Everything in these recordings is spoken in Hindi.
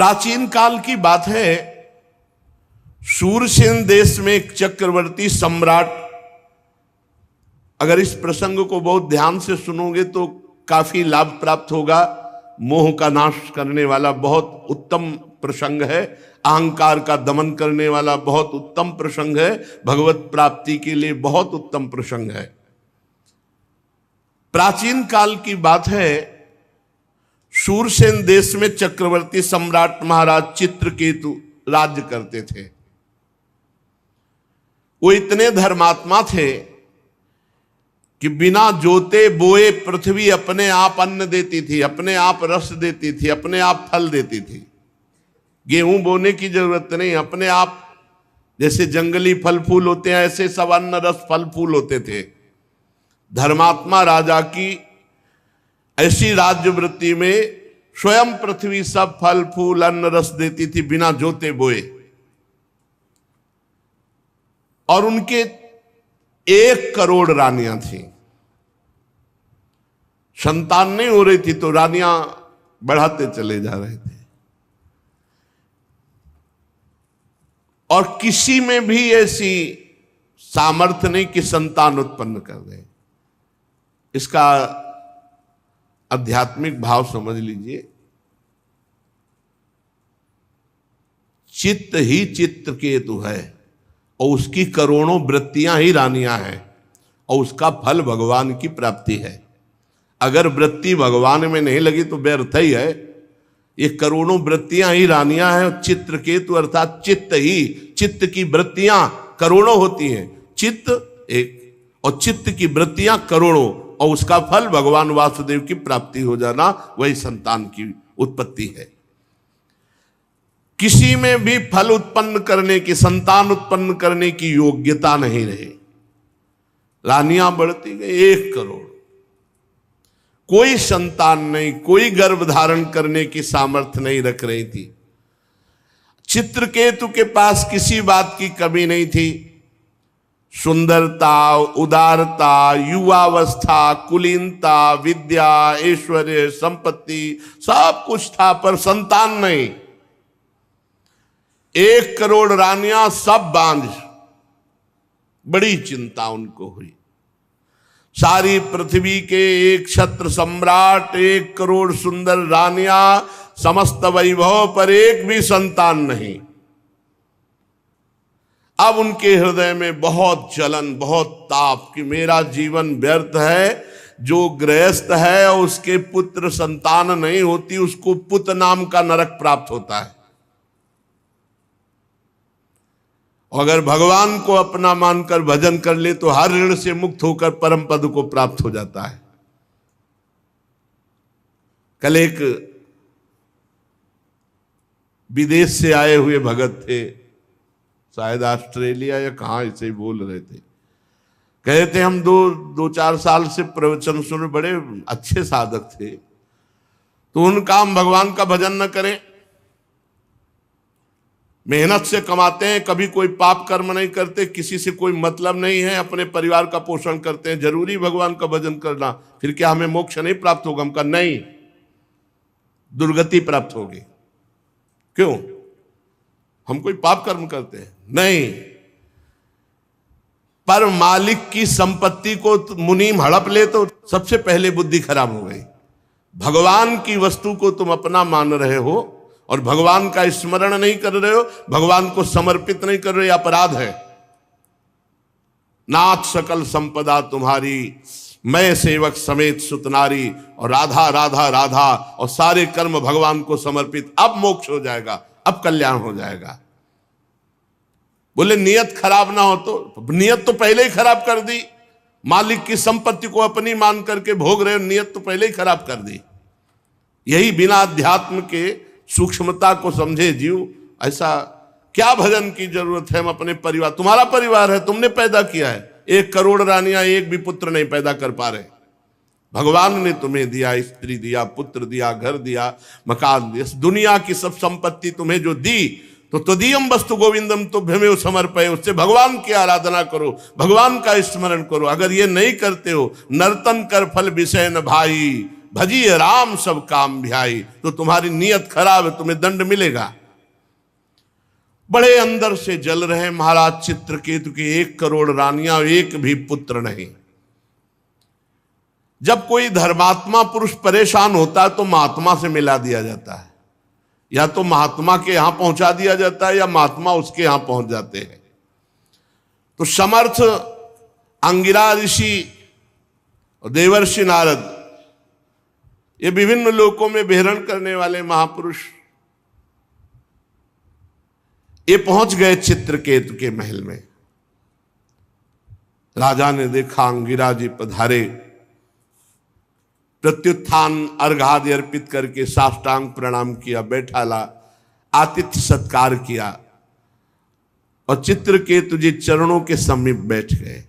प्राचीन काल की बात है, शूरसेन देश में एक चक्रवर्ती सम्राट, अगर इस प्रसंग को बहुत ध्यान से सुनोगे तो काफी लाभ प्राप्त होगा। मोह का नाश करने वाला बहुत उत्तम प्रसंग है, अहंकार का दमन करने वाला बहुत उत्तम प्रसंग है, भगवत प्राप्ति के लिए बहुत उत्तम प्रसंग है। प्राचीन काल की बात है, शूरसेन देश में चक्रवर्ती सम्राट महाराज चित्रकेतु राज्य करते थे। वो इतने धर्मात्मा थे कि बिना जोते बोए पृथ्वी अपने आप अन्न देती थी, अपने आप रस देती थी, अपने आप फल देती थी। गेहूं बोने की जरूरत नहीं, अपने आप जैसे जंगली फल फूल होते हैं ऐसे सब अन्न रस फल फूल होते थे। धर्मात्मा राजा की ऐसी राज्य वृत्ति में स्वयं पृथ्वी सब फल फूल अन्न रस देती थी बिना जोते बोए। और उनके 1 करोड़ रानियां थीं। संतान नहीं हो रही थी तो रानियां बढ़ाते चले जा रहे थे, और किसी में भी ऐसी सामर्थ्य नहीं कि संतान उत्पन्न कर दे। इसका आध्यात्मिक भाव समझ लीजिए। चित्त ही चित्रकेतु है और उसकी करोड़ों वृत्तियां ही रानियां हैं, और उसका फल भगवान की प्राप्ति है। अगर वृत्ति भगवान में नहीं लगी तो व्यर्थ ही है। ये करोड़ों वृत्तियां ही रानियां हैं, और चित्रकेतु अर्थात चित्त ही, चित्त की वृत्तियां करोड़ों होती हैं, चित्त एक और चित्त की वृत्तियां करोड़ों, और उसका फल भगवान वासुदेव की प्राप्ति हो जाना, वही संतान की उत्पत्ति है। किसी में भी फल उत्पन्न करने की, संतान उत्पन्न करने की योग्यता नहीं रही। रानियां बढ़ती गई 1 करोड़, कोई संतान नहीं, कोई गर्भ धारण करने की सामर्थ्य नहीं रख रही थी। चित्रकेतु के पास किसी बात की कमी नहीं थी। सुंदरता, उदारता, युवावस्था, कुलीनता, विद्या, ऐश्वर्य, संपत्ति सब कुछ था, पर संतान नहीं। 1 करोड़ रानियां सब बांझ। बड़ी चिंता उनको हुई। सारी पृथ्वी के 1 क्षत्र सम्राट, 1 करोड़ सुंदर रानियां, समस्त वैभव पर एक भी संतान नहीं। अब उनके हृदय में बहुत जलन, बहुत ताप कि मेरा जीवन व्यर्थ है। जो गृहस्थ है और उसके पुत्र संतान नहीं होती, उसको पुत नाम का नरक प्राप्त होता है। अगर भगवान को अपना मानकर भजन कर ले तो हर ऋण से मुक्त होकर परम पद को प्राप्त हो जाता है। कल एक विदेश से आए हुए भगत थे, शायद ऑस्ट्रेलिया या कहां, ऐसे ही बोल रहे थे। कहे थे हम 2-4 साल से प्रवचन सुन, बड़े अच्छे साधक थे, तो उनका हम भगवान का भजन न करें। मेहनत से कमाते हैं, कभी कोई पाप कर्म नहीं करते, किसी से कोई मतलब नहीं है, अपने परिवार का पोषण करते हैं, जरूरी भगवान का भजन करना, फिर क्या हमें मोक्ष नहीं प्राप्त होगा? हम कहा नहीं, दुर्गति प्राप्त होगी। क्यों? हम कोई पाप कर्म करते हैं? नहीं। पर मालिक की संपत्ति को मुनीम हड़प ले तो सबसे पहले बुद्धि खराब हो गई। भगवान की वस्तु को तुम अपना मान रहे हो और भगवान का स्मरण नहीं कर रहे हो, भगवान को समर्पित नहीं कर रहे, अपराध है। नाथ सकल संपदा तुम्हारी, मैं सेवक समेत सुतनारी, और राधा राधा राधा, और सारे कर्म भगवान को समर्पित। अब मोक्ष हो जाएगा, अब कल्याण हो जाएगा। बोले नियत खराब ना हो तो? नियत तो पहले ही खराब कर दी। मालिक की संपत्ति को अपनी मान करके भोग रहे हो, नियत तो पहले ही खराब कर दी। यही बिना अध्यात्म के सूक्ष्मता को समझे जीव, ऐसा क्या भजन की जरूरत है? हम अपने परिवार, तुम्हारा परिवार है, तुमने पैदा किया है। 1 करोड़ रानियां एक भी पुत्र नहीं पैदा कर पा रहे। भगवान ने तुम्हें दिया, स्त्री दिया, पुत्र दिया, घर दिया, मकान दिया, दुनिया की सब संपत्ति तुम्हें जो दी, तो तदीयम वस्तु गोविंदम तुभ्यमेव समर्पये, उससे भगवान की आराधना करो, भगवान का स्मरण करो। अगर ये नहीं करते हो, नर्तन कर फल विषय न भाई, भजिए राम सब काम भियाई। तो तुम्हारी नीयत खराब है, तुम्हें दंड मिलेगा। बड़े अंदर से जल रहे महाराज चित्रकेतु के 1 करोड़ रानियां, एक भी पुत्र नहीं। जब कोई धर्मात्मा पुरुष परेशान होता है तो महात्मा से मिला दिया जाता है, या तो महात्मा के यहां पहुंचा दिया जाता है या महात्मा उसके यहां पहुंच जाते हैं। तो समर्थ अंगिरा ऋषि और देवर्षि नारद, ये विभिन्न लोकों में विहरण करने वाले महापुरुष, ये पहुंच गए चित्रकेतु के महल में। राजा ने देखा अंगिरा जी पधारे, प्रत्युत्थान अर्घादि अर्पित करके साष्टांग प्रणाम किया, बैठाला, आतिथ्य सत्कार किया और चित्रकेतु जी चरणों के समीप बैठ गए।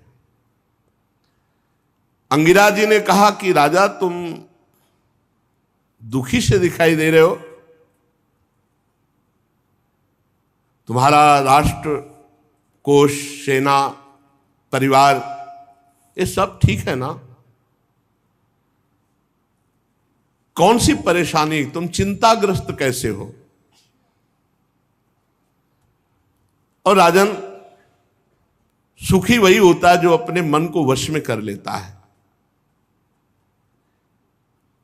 अंगिरा जी ने कहा कि राजा तुम दुखी से दिखाई दे रहे हो, तुम्हारा राष्ट्र, कोष, सेना, परिवार, ये सब ठीक है ना? कौन सी परेशानी, तुम चिंताग्रस्त कैसे हो? और राजन, सुखी वही होता है जो अपने मन को वश में कर लेता है।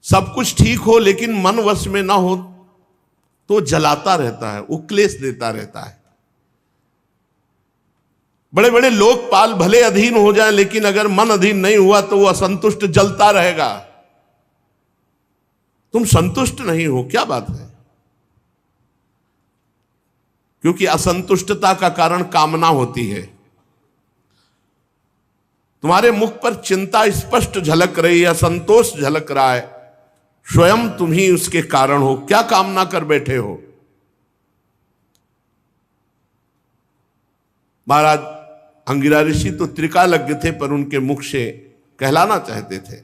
सब कुछ ठीक हो लेकिन मन वश में ना हो तो जलाता रहता है, उक्लेश देता रहता है। बड़े बड़े लोकपाल भले अधीन हो जाएं, लेकिन अगर मन अधीन नहीं हुआ तो वो असंतुष्ट जलता रहेगा। तुम संतुष्ट नहीं हो, क्या बात है? क्योंकि असंतुष्टता का कारण कामना होती है। तुम्हारे मुख पर चिंता स्पष्ट झलक रही है, असंतोष झलक रहा है, स्वयं तुम ही उसके कारण हो। क्या कामना कर बैठे हो? महाराज अंगिरा ऋषि तो त्रिकालज्ञ थे, पर उनके मुख से कहलाना चाहते थे।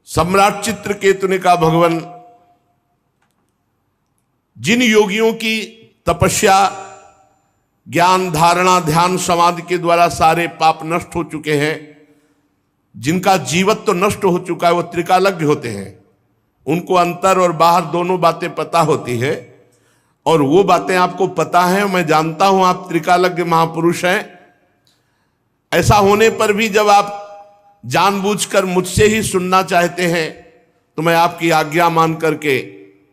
सम्राट चित्रकेतु ने कहा, भगवान, जिन योगियों की तपस्या, ज्ञान, धारणा, ध्यान, समाधि के द्वारा सारे पाप नष्ट हो चुके हैं, जिनका जीवत्व नष्ट हो चुका है, वो त्रिकालज्ञ होते हैं। उनको अंतर और बाहर दोनों बातें पता होती है, और वो बातें आपको पता है। मैं जानता हूं आप त्रिकालज्ञ महापुरुष हैं। ऐसा होने पर भी जब आप जानबूझकर मुझसे ही सुनना चाहते हैं तो मैं आपकी आज्ञा मान करके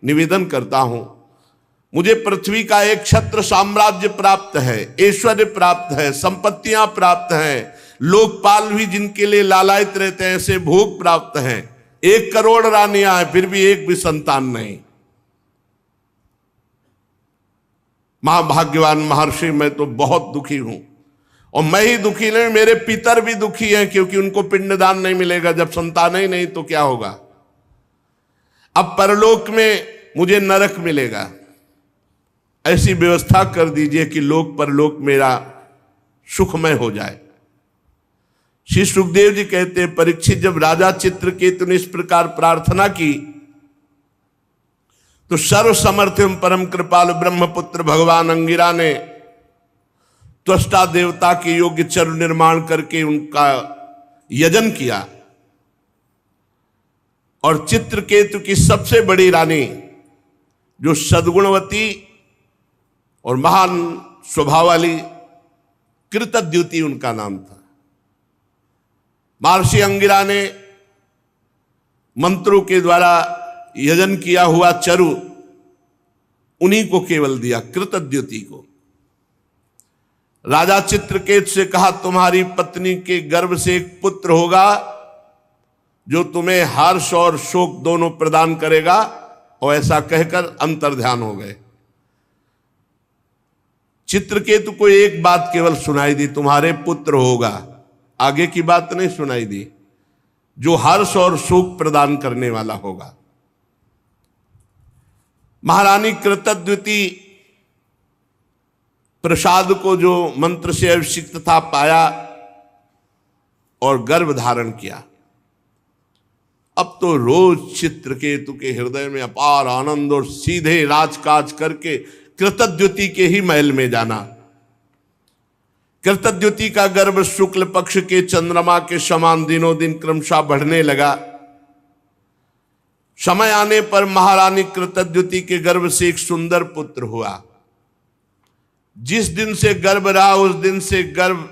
निवेदन करता हूं। मुझे पृथ्वी का एक छत्र साम्राज्य प्राप्त है, ऐश्वर्य प्राप्त है, संपत्तियां प्राप्त हैं, लोकपाल भी जिनके लिए लालायित रहते हैं ऐसे भोग प्राप्त हैं। 1 करोड़ रानियां हैं, फिर भी एक भी संतान नहीं। महाभाग्यवान महर्षि, मैं तो बहुत दुखी हूं, और मैं ही दुखी नहीं, मेरे पितर भी दुखी हैं, क्योंकि उनको पिंडदान नहीं मिलेगा। जब संतान ही नहीं तो क्या होगा? अब परलोक में मुझे नरक मिलेगा। ऐसी व्यवस्था कर दीजिए कि लोक परलोक मेरा सुखमय हो जाए। श्री सुखदेव जी कहते हैं, परीक्षित, जब राजा चित्रकेतु ने इस प्रकार प्रार्थना की तो सर्व समर्थ एवं परम कृपालु ब्रह्मपुत्र भगवान अंगिरा ने त्वष्टा देवता के योग्य चरु निर्माण करके उनका यजन किया, और चित्रकेतु की सबसे बड़ी रानी, जो सद्गुणवती और महान स्वभाव वाली, कृतद्युति उनका नाम था। महर्षि अंगिरा ने मंत्रों के द्वारा यजन किया हुआ चरु उन्हीं को केवल दिया, कृतद्युति को। राजा चित्रकेतु से कहा, तुम्हारी पत्नी के गर्भ से एक पुत्र होगा जो तुम्हें हर्ष और शोक दोनों प्रदान करेगा। और ऐसा कहकर अंतर्ध्यान हो गए। चित्रकेतु को एक बात केवल सुनाई दी, तुम्हारे पुत्र होगा। आगे की बात नहीं सुनाई दी, जो हर्ष और सुख प्रदान करने वाला होगा। महारानी कृतद्युति प्रसाद को जो मंत्र से अभिषिक्त था पाया और गर्भ धारण किया। अब तो रोज चित्रकेतु के हृदय में अपार आनंद, और सीधे राजकाज करके कृतद्युति के ही महल में जाना। कृतद्युति का गर्भ शुक्ल पक्ष के चंद्रमा के समान दिनों दिन क्रमशः बढ़ने लगा। समय आने पर महारानी कृतद्युति के गर्भ से एक सुंदर पुत्र हुआ। जिस दिन से गर्भ रहा उस दिन से गर्भ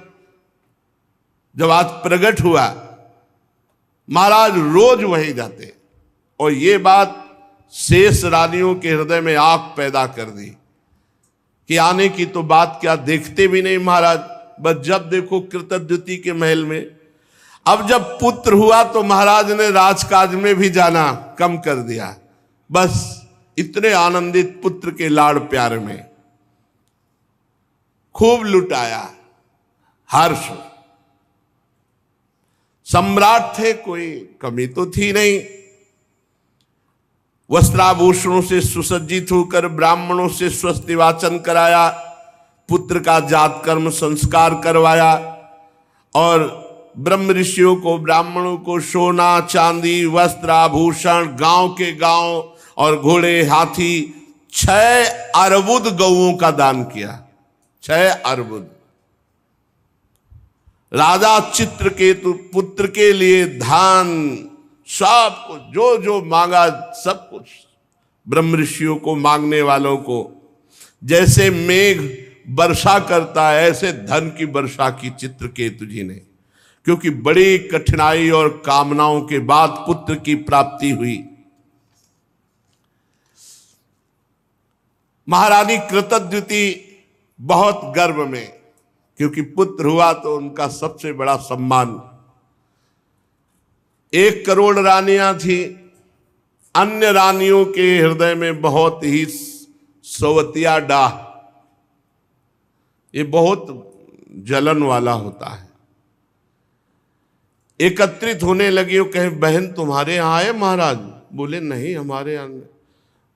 जब आज प्रकट हुआ, महाराज रोज वहीं जाते और ये बात शेष रानियों के हृदय में आग पैदा कर दी कि आने की तो बात क्या, देखते भी नहीं महाराज, बस जब देखो कृतद्युति के महल में। अब जब पुत्र हुआ तो महाराज ने राजकाज में भी जाना कम कर दिया, बस इतने आनंदित पुत्र के लाड़ प्यार में खूब लुटाया हर्ष। सम्राट थे, कोई कमी तो थी नहीं। वस्त्राभूषणों से सुसज्जित होकर ब्राह्मणों से स्वस्ति वाचन कराया, पुत्र का जात कर्म संस्कार करवाया और ब्रह्म ऋषियों को, ब्राह्मणों को सोना चांदी वस्त्र आभूषण, गांव के गांव और घोड़े हाथी 6 अर्बुद गौओं का दान किया। 6 अर्बुद। राजा चित्रकेतु पुत्र के लिए धान, सब कुछ जो जो मांगा सब कुछ, ब्रह्म ऋषियों को, मांगने वालों को। जैसे मेघ वर्षा करता है ऐसे धन की वर्षा की चित्रकेतु जी ने, क्योंकि बड़ी कठिनाई और कामनाओं के बाद पुत्र की प्राप्ति हुई। महारानी कृतद्युति बहुत गर्व में, क्योंकि पुत्र हुआ तो उनका सबसे बड़ा सम्मान। 1 करोड़ रानियां थी, अन्य रानियों के हृदय में बहुत ही सवतिया डाह, ये बहुत जलन वाला होता है। एकत्रित होने लगी और कहे बहन तुम्हारे यहां आए महाराज? बोले नहीं हमारे यहां।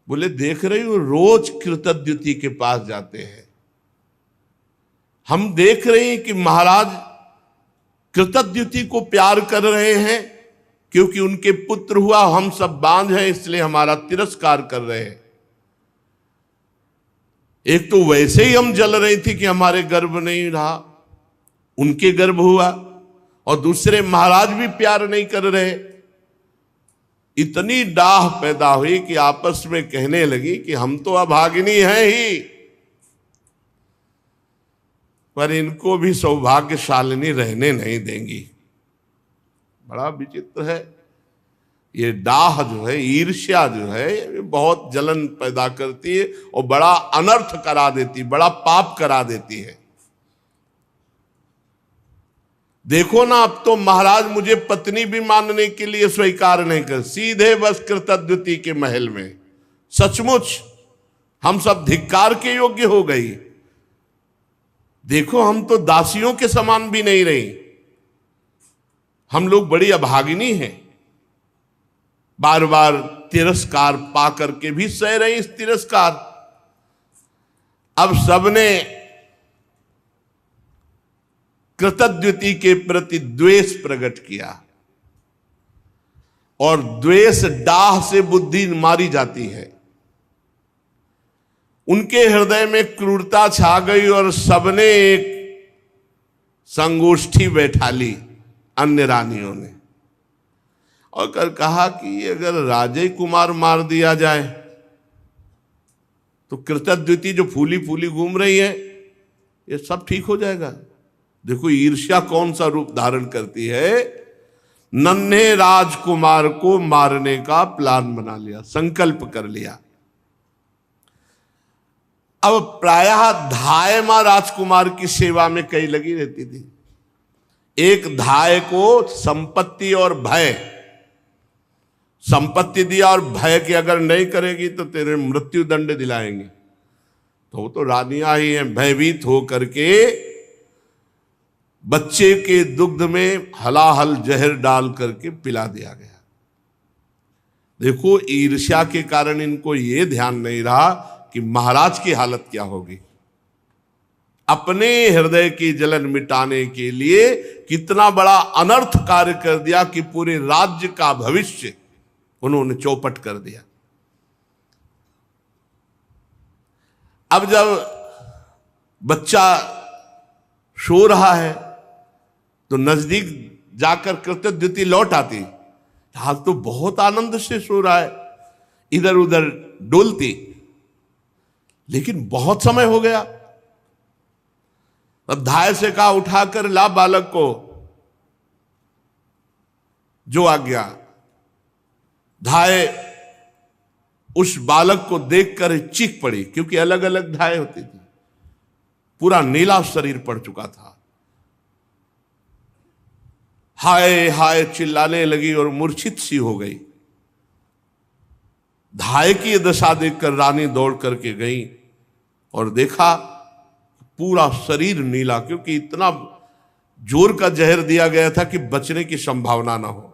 बोले देख रही हो रोज कृतद्युति के पास जाते हैं, हम देख रहे हैं कि महाराज कृतद्युति को प्यार कर रहे हैं क्योंकि उनके पुत्र हुआ, हम सब बांझ हैं इसलिए हमारा तिरस्कार कर रहे हैं। एक तो वैसे ही हम जल रही थी कि हमारे गर्भ नहीं रहा, उनके गर्भ हुआ, और दूसरे महाराज भी प्यार नहीं कर रहे। इतनी डाह पैदा हुई कि आपस में कहने लगी कि हम तो अभागिनी हैं ही, पर इनको भी सौभाग्यशालिनी रहने नहीं देंगी। बड़ा विचित्र है ये डाह जो है, ईर्ष्या जो है, ये बहुत जलन पैदा करती है और बड़ा अनर्थ करा देती, बड़ा पाप करा देती है। देखो ना, अब तो महाराज मुझे पत्नी भी मानने के लिए स्वीकार नहीं कर, सीधे बस कृतद्युति के महल में। सचमुच हम सब धिक्कार के योग्य हो गई। देखो हम तो दासियों के समान भी नहीं रही, हम लोग बड़ी अभागिनी हैं। बार बार तिरस्कार पा करके भी सह रही इस तिरस्कार। अब सबने कृतद्युति के प्रति द्वेष प्रकट किया, और द्वेष डाह से बुद्धि मारी जाती है। उनके हृदय में क्रूरता छा गई और सबने एक संगोष्ठी बैठा ली अन्य रानियों ने, और कर कहा कि अगर राजे कुमार मार दिया जाए तो कृतद्युति जो फूली फूली घूम रही है ये सब ठीक हो जाएगा। देखो ईर्ष्या कौन सा रूप धारण करती है। नन्हे राजकुमार को मारने का प्लान बना लिया, संकल्प कर लिया। अब प्रायः धाय मां राजकुमार की सेवा में कई लगी रहती थी। एक धाय को संपत्ति और भय, संपत्ति दिया और भय कि अगर नहीं करेगी तो तेरे मृत्यु दंड दिलाएंगे। तो वो तो रानियां ही हैं, भयभीत हो करके बच्चे के दुग्ध में हलाहल जहर डाल करके पिला दिया गया। देखो ईर्ष्या के कारण इनको ये ध्यान नहीं रहा कि महाराज की हालत क्या होगी। अपने हृदय की जलन मिटाने के लिए कितना बड़ा अनर्थ कार्य कर दिया कि पूरे राज्य का भविष्य उन्होंने चौपट कर दिया। अब जब बच्चा सो रहा है तो नजदीक जाकर कृतद्युति लौट आती, हाल तो बहुत आनंद से सो रहा है, इधर उधर डोलती, लेकिन बहुत समय हो गया। अब धाय से कहा उठाकर ला बालक को, जो आ गया। धाय उस बालक को देखकर चीख पड़ी, क्योंकि अलग अलग धाय होती थी। पूरा नीला शरीर पड़ चुका था। हाय हाय चिल्लाने लगी और मूर्छित सी हो गई। धाय की दशा देखकर रानी दौड़ करके गई और देखा पूरा शरीर नीला, क्योंकि इतना जोर का जहर दिया गया था कि बचने की संभावना ना हो।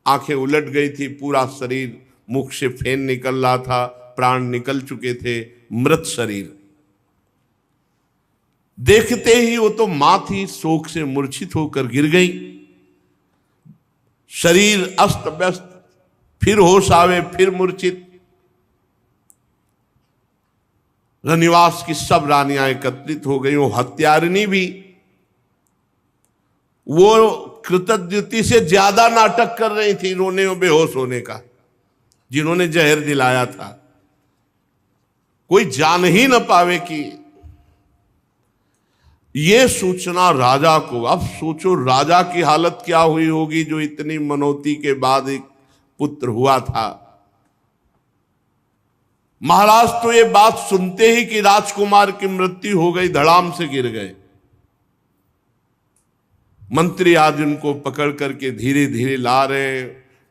आंखें उलट गई थी, पूरा शरीर, मुख से फेन निकल रहा था, प्राण निकल चुके थे, मृत शरीर। देखते ही वो तो मां थी, शोक से मूर्छित होकर गिर गई। शरीर अस्त व्यस्त, फिर होश आवे, फिर मूर्छित। रनिवास की सब रानियां एकत्रित हो गई। वो हत्यारिणी भी, वो कृतज्ञता से ज्यादा नाटक कर रही थी रोने और बेहोश होने का, जिन्होंने जहर दिलाया था। कोई जान ही न पावे कि ये सूचना राजा को। अब सोचो राजा की हालत क्या हुई होगी, जो इतनी मनौती के बाद एक पुत्र हुआ था। महाराज तो ये बात सुनते ही कि राजकुमार की मृत्यु हो गई, धड़ाम से गिर गए। मंत्री आज उनको पकड़ करके धीरे धीरे ला रहे,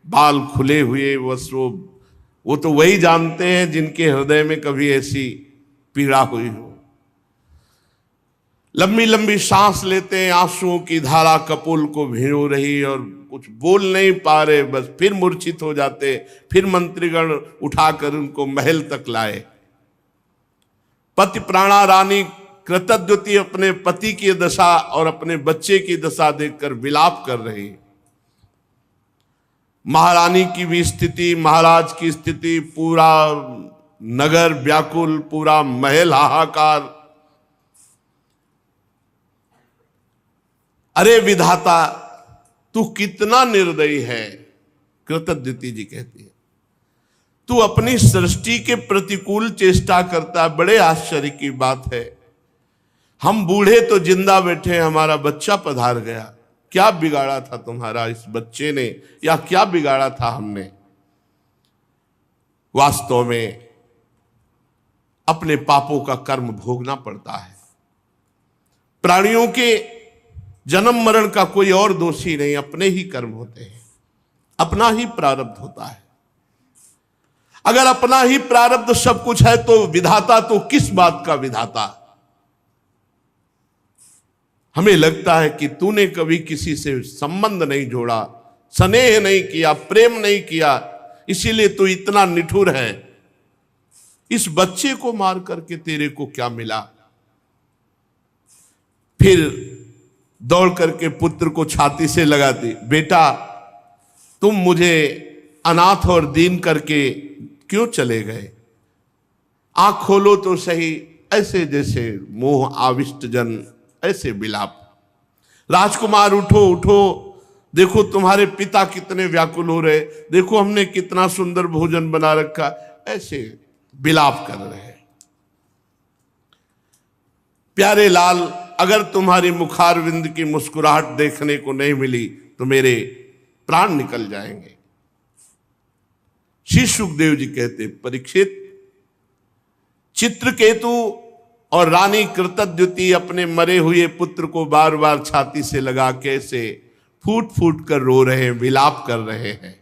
बाल खुले हुए, बस वो तो वही जानते हैं जिनके हृदय में कभी ऐसी पीड़ा हुई हो। लंबी लंबी सांस लेते हैं, आंसुओं की धारा कपोल को भिगो रही और कुछ बोल नहीं पा रहे, बस फिर मूर्छित हो जाते। फिर मंत्रीगण उठाकर उनको महल तक लाए। पति प्राणा रानी कृतज्ञती अपने पति की दशा और अपने बच्चे की दशा देखकर विलाप कर रही। महारानी की भी स्थिति, महाराज की स्थिति, पूरा नगर व्याकुल, पूरा महल हाहाकार। अरे विधाता, तू कितना निर्दयी है, कृतज्ञती जी कहती है। तू अपनी सृष्टि के प्रतिकूल चेष्टा करता है। बड़े आश्चर्य की बात है, हम बूढ़े तो जिंदा बैठे, हमारा बच्चा पधार गया। क्या बिगाड़ा था तुम्हारा इस बच्चे ने, या क्या बिगाड़ा था हमने? वास्तव में अपने पापों का कर्म भोगना पड़ता है। प्राणियों के जन्म मरण का कोई और दोषी नहीं, अपने ही कर्म होते हैं, अपना ही प्रारब्ध होता है। अगर अपना ही प्रारब्ध सब कुछ है तो विधाता तो किस बात का विधाता? हमें लगता है कि तूने कभी किसी से संबंध नहीं जोड़ा, स्नेह नहीं किया, प्रेम नहीं किया, इसीलिए तू इतना निठुर है। इस बच्चे को मार करके तेरे को क्या मिला? फिर दौड़ करके पुत्र को छाती से लगाती, बेटा तुम मुझे अनाथ और दीन करके क्यों चले गए? आंख खोलो तो सही, ऐसे जैसे मोह आविष्ट जन ऐसे विलाप। राजकुमार उठो उठो, देखो तुम्हारे पिता कितने व्याकुल हो रहे, देखो हमने कितना सुंदर भोजन बना रखा, ऐसे विलाप कर रहे हैं। प्यारे लाल, अगर तुम्हारी मुखारविंद की मुस्कुराहट देखने को नहीं मिली तो मेरे प्राण निकल जाएंगे। श्री सुखदेव जी कहते, परीक्षित, चित्रकेतु और रानी कृतज्ञती अपने मरे हुए पुत्र को बार बार छाती से लगा के से फूट फूट कर रो रहे हैं, विलाप कर रहे हैं।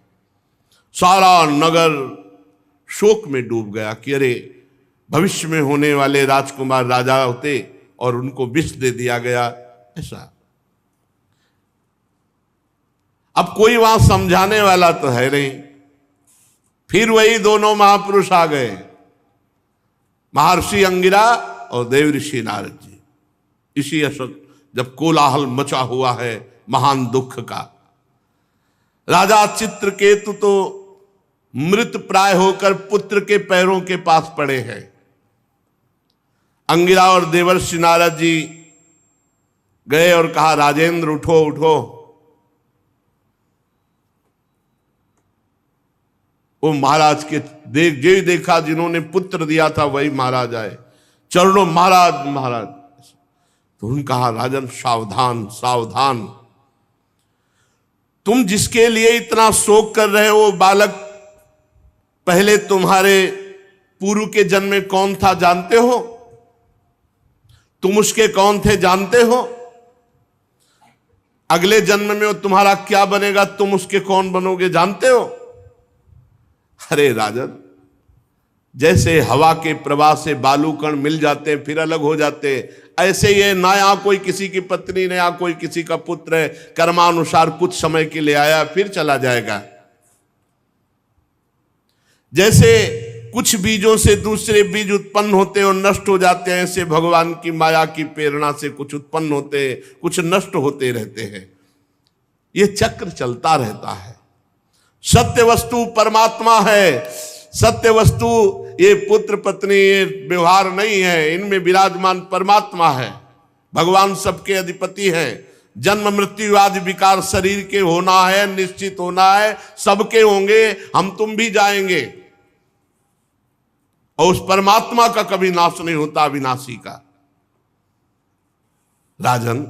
सारा नगर शोक में डूब गया कि अरे भविष्य में होने वाले राजकुमार राजा होते और उनको विष दे दिया गया, ऐसा। अब कोई वहां समझाने वाला तो है नहीं। फिर वही दोनों महापुरुष आ गए, महर्षि अंगिरा और देव ऋषि नारद जी। इसी असर जब कोलाहल मचा हुआ है महान दुख का, राजा चित्रकेतु तो मृत प्राय होकर पुत्र के पैरों के पास पड़े हैं। अंगिरा और देवर्षि नारद जी गए और कहा, राजेंद्र उठो उठो, वो महाराज के जो देखा जिन्होंने पुत्र दिया था वही महाराज आए, चरणों महाराज महाराज। तो उन्होंने कहा राजन सावधान सावधान, तुम जिसके लिए इतना शोक कर रहे हो बालक पहले तुम्हारे पूर्व के जन्म में कौन था जानते हो? तुम उसके कौन थे जानते हो? अगले जन्म में वो तुम्हारा क्या बनेगा, तुम उसके कौन बनोगे जानते हो? अरे राजन, जैसे हवा के प्रवाह से बालू कण मिल जाते हैं फिर अलग हो जाते हैं, ऐसे ये ना यहाँ कोई किसी की पत्नी ना यहाँ कोई किसी का पुत्र है, कर्मानुसार कुछ समय के लिए आया फिर चला जाएगा। जैसे कुछ बीजों से दूसरे बीज उत्पन्न होते और नष्ट हो जाते हैं, ऐसे भगवान की माया की प्रेरणा से कुछ उत्पन्न होते हैं, कुछ नष्ट होते रहते हैं। ये चक्र चलता रहता है। सत्य वस्तु परमात्मा है। सत्य वस्तु ये पुत्र पत्नी ये व्यवहार नहीं है, इनमें विराजमान परमात्मा है। भगवान सबके अधिपति हैं। जन्म मृत्यु आदि विकार शरीर के होना है, निश्चित होना है, सबके होंगे, हम तुम भी जाएंगे। और उस परमात्मा का कभी नाश नहीं होता, अविनाशी का। राजन,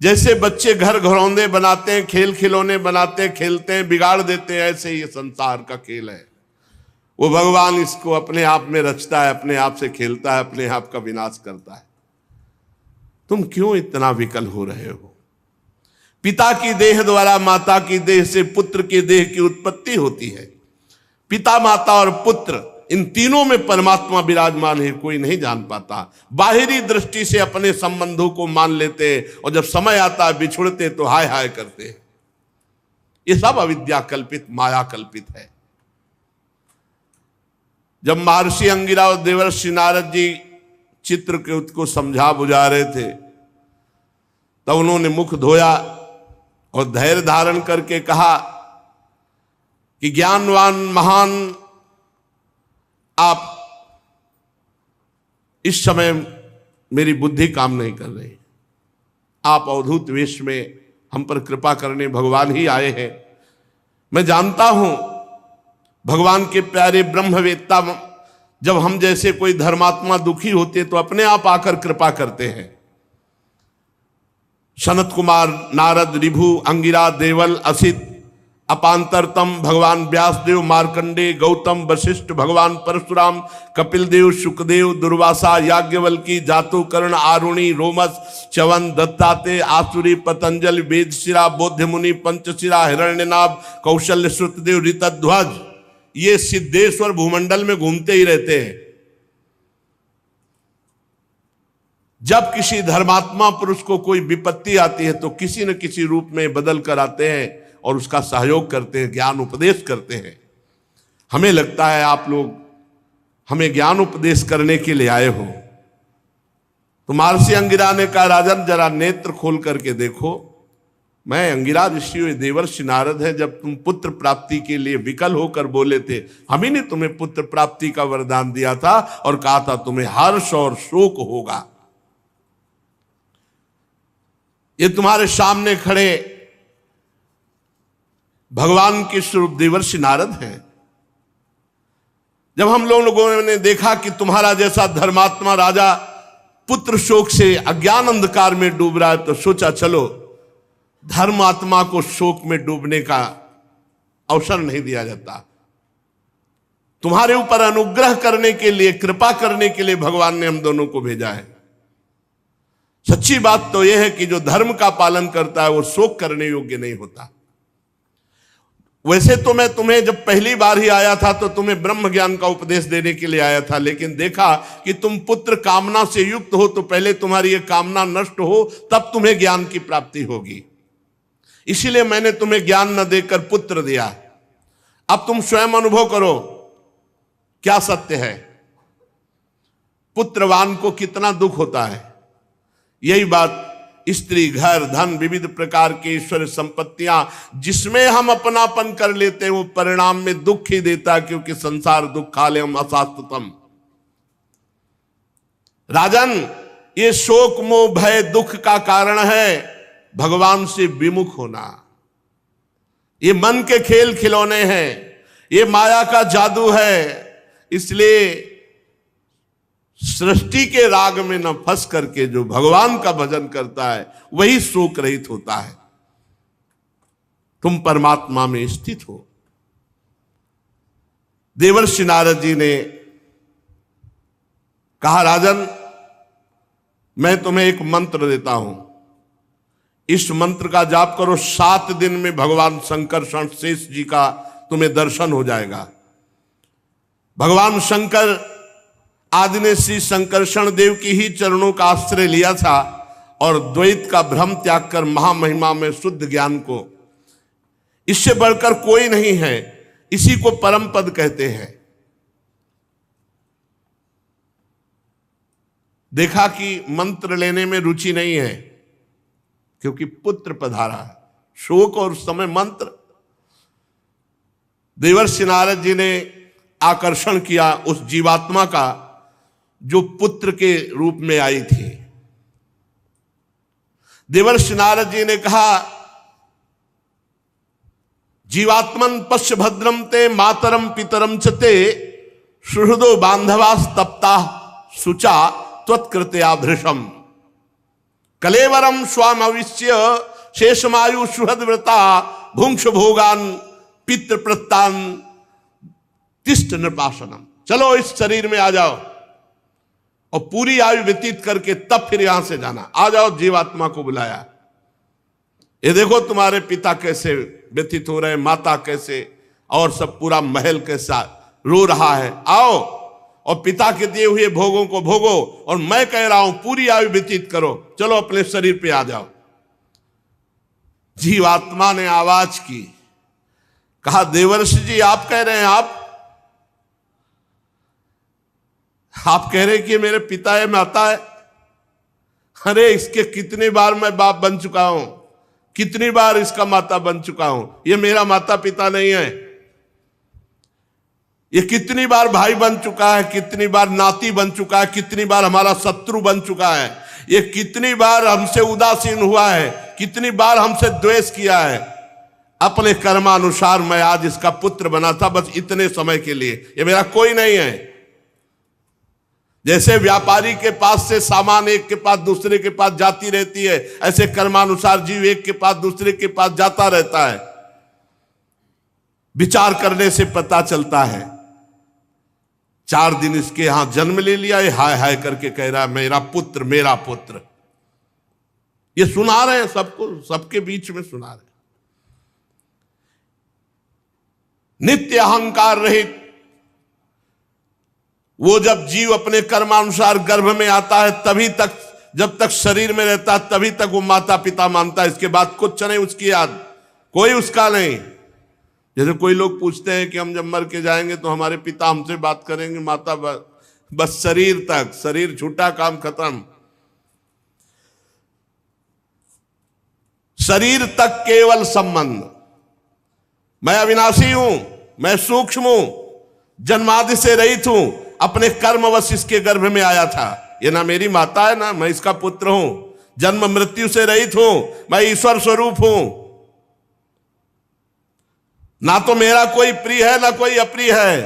जैसे बच्चे घर घरौंदे बनाते हैं, खेल खिलौने बनाते हैं, खेलते हैं, बिगाड़ देते हैं, ऐसे ये संसार का खेल है। वो भगवान इसको अपने आप में रचता है, अपने आप से खेलता है, अपने आप का विनाश करता है। तुम क्यों इतना विकल हो रहे हो? पिता की देह द्वारा माता की देह से पुत्र की देह की उत्पत्ति होती है। पिता माता और पुत्र इन तीनों में परमात्मा विराजमान है, कोई नहीं जान पाता। बाहरी दृष्टि से अपने संबंधों को मान लेते और जब समय आता है बिछुड़ते तो हाय हाय करते हैं। ये सब अविद्या कल्पित, माया कल्पित है। जब महर्षि अंगिरा और देवर्षि नारद जी चित्र के उसको समझा बुझा रहे थे तब उन्होंने मुख धोया और धैर्य धारण करके कहा कि ज्ञानवान महान, आप इस समय मेरी बुद्धि काम नहीं कर रही। आप अवधूत वेश में हम पर कृपा करने भगवान ही आए हैं। मैं जानता हूं भगवान के प्यारे ब्रह्मवेत्ता जब हम जैसे कोई धर्मात्मा दुखी होते तो अपने आप आकर कृपा करते हैं। सनत कुमार, नारद, ऋभु, अंगिरा, देवल, असित, अपांतरतम, भगवान व्यासदेव, मार्कंडे, गौतम, वशिष्ठ, भगवान परशुराम, कपिल देव, शुकदेव, दुर्वासा, याज्ञवल्की, जातुकर्ण, आरुणि, रोमस, च्यवन, दत्ताते, आसुरी, पतंजलि, वेदशिरा, बोध्यमुनि, पंचशिरा, हिरण्यनाभ, कौशल्य, श्रुतदेव, ऋतध्वज, ये सिद्धेश्वर भूमंडल में घूमते ही रहते हैं। जब किसी धर्मात्मा पुरुष को कोई विपत्ति आती है तो किसी न किसी रूप में बदल कर आते हैं और उसका सहयोग करते हैं, ज्ञान उपदेश करते हैं। हमें लगता है आप लोग हमें ज्ञान उपदेश करने के लिए आए हो। तो महर्षि अंगिरा ने कहा राजन जरा नेत्र खोल करके देखो, मैं अंगिरा ऋषि देवर्षि नारद है। जब तुम पुत्र प्राप्ति के लिए विकल होकर बोले थे, हम ही ने तुम्हें पुत्र प्राप्ति का वरदान दिया था और कहा था तुम्हें हर्ष और शोक होगा। ये तुम्हारे सामने खड़े भगवान के स्वरूप देवर्षि नारद हैं। जब हम लोगों ने देखा कि तुम्हारा जैसा धर्मात्मा राजा पुत्र शोक से अज्ञान अंधकार में डूब रहा है तो सोचा चलो धर्मात्मा को शोक में डूबने का अवसर नहीं दिया जाता। तुम्हारे ऊपर अनुग्रह करने के लिए, कृपा करने के लिए भगवान ने हम दोनों को भेजा है। सच्ची बात तो यह है कि जो धर्म का पालन करता है वो शोक करने योग्य नहीं होता। वैसे तो मैं तुम्हें जब पहली बार ही आया था तो तुम्हें ब्रह्म ज्ञान का उपदेश देने के लिए आया था, लेकिन देखा कि तुम पुत्र कामना से युक्त हो तो पहले तुम्हारी ये कामना नष्ट हो तब तुम्हें ज्ञान की प्राप्ति होगी। इसीलिए मैंने तुम्हें ज्ञान न देकर पुत्र दिया। अब तुम स्वयं अनुभव करो क्या सत्य है, पुत्रवान को कितना दुख होता है। यही बात स्त्री, घर, धन, विविध प्रकार के ईश्वर संपत्तियां जिसमें हम अपनापन कर लेते हैं वो परिणाम में दुख ही देता है, क्योंकि संसार दुखालयम अशाश्वतम। राजन, ये शोक मोह भय दुख का कारण है भगवान से विमुख होना। ये मन के खेल खिलौने हैं, ये माया का जादू है। इसलिए सृष्टि के राग में न फंस करके जो भगवान का भजन करता है वही शोक रहित होता है। तुम परमात्मा में स्थित हो। देवर्षि नारद जी ने कहा, राजन मैं तुम्हें एक मंत्र देता हूं, इस मंत्र का जाप करो, 7 दिन में भगवान शंकरषण शेष जी का तुम्हें दर्शन हो जाएगा। भगवान शंकर आदि ने श्री शंकरषण देव की ही चरणों का आश्रय लिया था और द्वैत का भ्रम त्याग कर महामहिमा में शुद्ध ज्ञान को, इससे बढ़कर कोई नहीं है, इसी को परम पद कहते हैं। देखा कि मंत्र लेने में रुचि नहीं है क्योंकि पुत्र पधारा है। शोक और समय मंत्र। देवर्षि नारद जी ने आकर्षण किया उस जीवात्मा का जो पुत्र के रूप में आई थी। देवर्षि नारद जी ने कहा, जीवात्मन पश्य भद्रम ते मातरम पितरम चते सुहृदो बांधवास तप्ता सुचा त्वत्कृत्या भृशम कलेवरम स्वाम अविश्य शेषमायु सुहृद व्रता भुंक्ष भोगान पितृ प्रत्तान तिष्ठ नृपासनम। चलो इस शरीर में आ जाओ और पूरी आयु व्यतीत करके तब फिर यहां से जाना। आ जाओ, जीवात्मा को बुलाया। ये देखो तुम्हारे पिता कैसे व्यतीत हो रहे, माता कैसे, और सब पूरा महल कैसा रो रहा है। आओ और पिता के दिए हुए भोगों को भोगो, और मैं कह रहा हूं पूरी आयु व्यतीत करो। चलो अपने शरीर पे आ जाओ। जीवात्मा ने आवाज की, कहा, देवर्षि जी आप कह रहे हैं, आप कह रहे हैं कि मेरे पिता है, माता है। अरे इसके कितनी बार मैं बाप बन चुका हूं, कितनी बार इसका माता बन चुका हूं। ये मेरा माता पिता नहीं है। ये कितनी बार भाई बन चुका है, कितनी बार नाती बन चुका है, कितनी बार हमारा शत्रु बन चुका है। ये कितनी बार हमसे उदासीन हुआ है, कितनी बार हमसे द्वेष किया है। अपने कर्मानुसार मैं आज इसका पुत्र बना था, बस इतने समय के लिए। ये मेरा कोई नहीं है। जैसे व्यापारी के पास से सामान एक के पास दूसरे के पास जाती रहती है, ऐसे कर्मानुसार जीव एक के पास दूसरे के पास जाता रहता है। विचार करने से पता चलता है। 4 दिन इसके यहां जन्म ले लिया, ये हाय हाय करके कह रहा है मेरा पुत्र, मेरा पुत्र। ये सुना रहे हैं सबको, सबके बीच में सुना रहे हैं। नित्य अहंकार रहित वो जब जीव अपने कर्मानुसार गर्भ में आता है, तभी तक, जब तक शरीर में रहता है तभी तक वो माता पिता मानता है। इसके बाद कुछ नहीं उसकी याद, कोई उसका नहीं। जैसे कोई लोग पूछते हैं कि हम जब मर के जाएंगे तो हमारे पिता हमसे बात करेंगे, माता बस शरीर तक, शरीर छूटा काम खत्म। शरीर तक केवल संबंध। मैं अविनाशी हूं, मैं सूक्ष्म हूं, जन्मादि से रहित हूं, अपने कर्मवश इसके गर्भ में आया था। ये ना मेरी माता है ना मैं इसका पुत्र हूं। जन्म मृत्यु से रहित हूं, मैं ईश्वर स्वरूप हूं। ना तो मेरा कोई प्रिय है ना कोई अप्रिय है,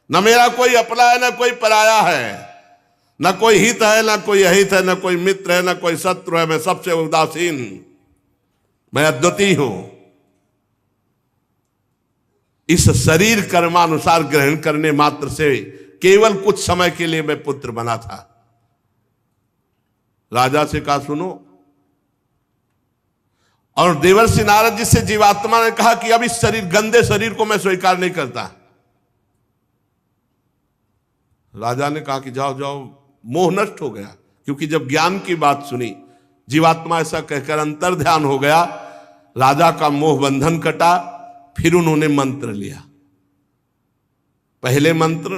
ना मेरा कोई अपना है ना कोई पराया है, ना कोई हित है ना कोई अहित है, ना कोई मित्र है ना कोई शत्रु है। मैं सबसे उदासीन, मैं अद्वितीय हूं। इस शरीर कर्मानुसार ग्रहण करने मात्र से केवल कुछ समय के लिए मैं पुत्र बना था। राजा से कहा सुनो, और देवर्षि नारद जी से जीवात्मा ने कहा कि अब इस शरीर, गंदे शरीर को मैं स्वीकार नहीं करता। राजा ने कहा कि जाओ जाओ, मोह नष्ट हो गया। क्योंकि जब ज्ञान की बात सुनी, जीवात्मा ऐसा कहकर अंतर ध्यान हो गया, राजा का मोह बंधन कटा। फिर उन्होंने मंत्र लिया। पहले मंत्र,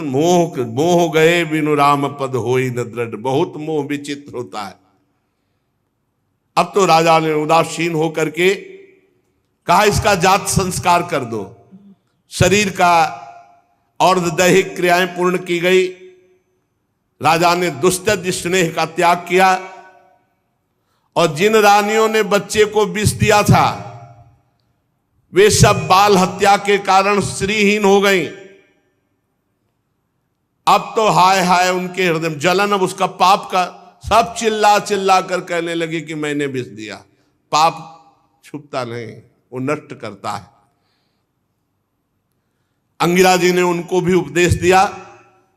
मोह गए बिनु राम पद होई न दृढ़। बहुत मोह विचित्र होता है। अब तो राजा ने उदासीन होकर के कहा इसका जात संस्कार कर दो। शरीर का और दैहिक क्रियाएं पूर्ण की गई। राजा ने दुस्त्यज स्नेह का त्याग किया, और जिन रानियों ने बच्चे को विष दिया था वे सब बाल हत्या के कारण श्रीहीन हो गई। अब तो हाय हाय उनके हृदय में जलन, अब उसका पाप का सब चिल्ला चिल्ला कर कहने लगे कि मैंने विष दिया। पाप छुपता नहीं, वो नष्ट करता है। अंगिरा जी ने उनको भी उपदेश दिया,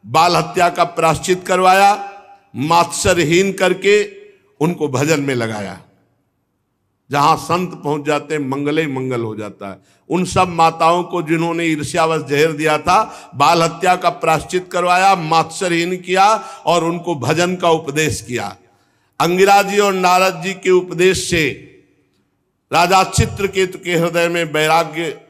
बाल हत्या का प्रायश्चित करवाया, मात्सरहीन करके उनको भजन में लगाया। जहां संत पहुंच जाते हैं मंगल ही मंगल हो जाता है। उन सब माताओं को जिन्होंने ईर्ष्यावश जहर दिया था, बाल हत्या का प्रायश्चित करवाया, मात्सरहीन किया और उनको भजन का उपदेश किया। अंगिरा जी और नारद जी के उपदेश से राजा चित्रकेतु के हृदय में वैराग्य,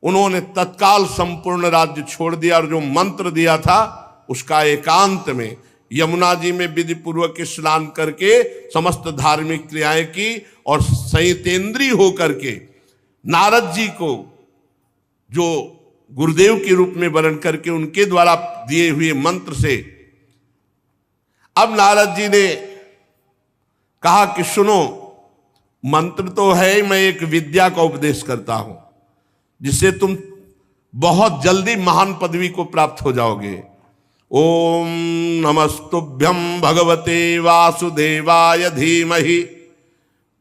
उन्होंने तत्काल संपूर्ण राज्य छोड़ दिया और जो मंत्र दिया था उसका एकांत में यमुना जी में विधि पूर्वक स्नान करके समस्त धार्मिक क्रियाएं की और संयतेंद्रीय होकर के नारद जी को जो गुरुदेव के रूप में वर्ण करके उनके द्वारा दिए हुए मंत्र से, अब नारद जी ने कहा कि सुनो, मंत्र तो है, मैं एक विद्या का उपदेश करता हूं जिससे तुम बहुत जल्दी महान पदवी को प्राप्त हो जाओगे। ओम नमस्तुभ्यं भगवते वासुदेवाय धीमहि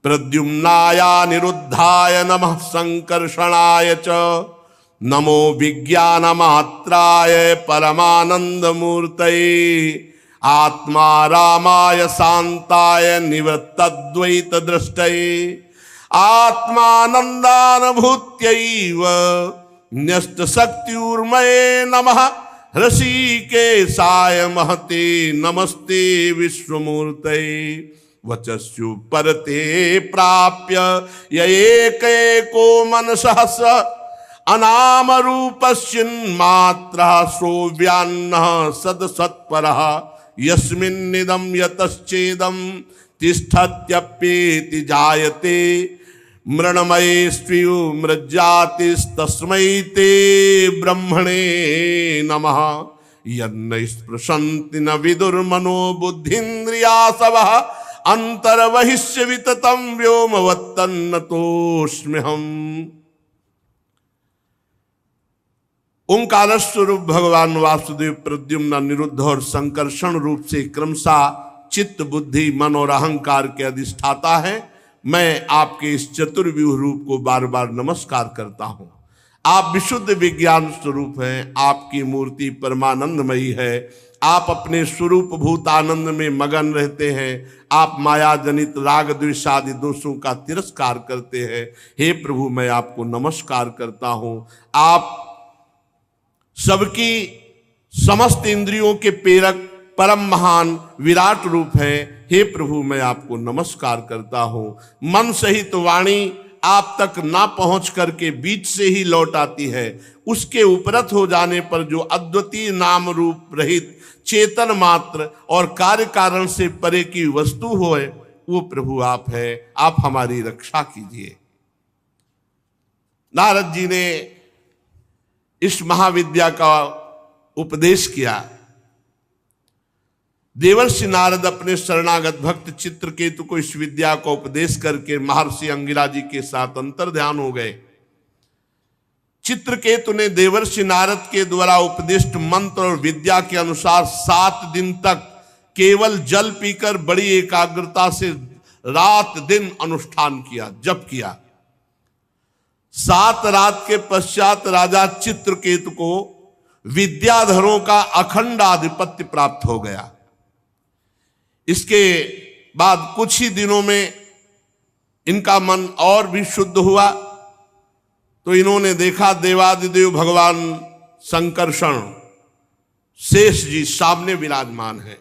प्रद्युम्नाय निरुद्धाय नमः संकर्षणाय च नमो विज्ञानमात्राय परमानंदमूर्तये आत्मा रामाय शांताय निवृत्तद्वैत दृष्टये आत्मानंदानुभूत्यैव न्यस्त शक्तिर्मये नमः ऋषिकेशाय महते नमस्ते विश्वमूर्तये वचस्यु परते प्राप्य यैकैको मनसः स अनाम रूपस्यन्मात्रः सोऽव्यान्नः सदसत्परः यस्मिन्निदं यतश्चेदं तिष्ठत्यप्येति जायते मृण्मये मृज्जातिस्तस्मै ते ब्रह्मणे नमः यन्न स्पृशन्ति न विदुर्मनो बुद्धिन्द्रियासवः अंतर्बहिष्य विततं व्योमवत्तन्नतोऽस्म्यहम्। ओंकार स्वरूप भगवान वासुदेव प्रद्युम्न, निरुद्ध और संकर्षण रूप से क्रमशः चित्त, बुद्धि, मन और अहंकार के अधिष्ठाता है। मैं आपके इस चतुर्व्यूह रूप को बार बार नमस्कार करता हूं। आप विशुद्ध विज्ञान स्वरूप हैं, आपकी मूर्ति परमानंदमयी है, आप अपने स्वरूप भूत आनंद में मगन रहते हैं, आप माया जनित राग द्वेष आदि दोषों का तिरस्कार करते हैं। हे प्रभु, मैं आपको नमस्कार करता हूं। आप सबकी समस्त इंद्रियों के प्रेरक परम महान विराट रूप है। हे प्रभु, मैं आपको नमस्कार करता हूं। मन सहित वाणी आप तक ना पहुंच करके बीच से ही लौट आती है। उसके उपरत हो जाने पर जो अद्वितीय नाम रूप रहित चेतन मात्र और कार्य कारण से परे की वस्तु होए, वो प्रभु आप है। आप हमारी रक्षा कीजिए। नारद जी ने इस महाविद्या का उपदेश किया। देवर्षि नारद अपने शरणागत भक्त चित्रकेतु को इस विद्या का उपदेश करके महर्षि अंगिरा जी के साथ अंतर्ध्यान हो गए। चित्रकेतु ने देवर्षि नारद के द्वारा उपदिष्ट मंत्र और विद्या के अनुसार 7 दिन तक केवल जल पीकर बड़ी एकाग्रता से रात दिन अनुष्ठान किया, जप किया। 7 रात के पश्चात राजा चित्रकेतु को विद्याधरों का अखंड आधिपत्य प्राप्त हो गया। इसके बाद कुछ ही दिनों में इनका मन और भी शुद्ध हुआ, तो इन्होंने देखा देवादिदेव भगवान संकर्षण शेष जी सामने विराजमान है।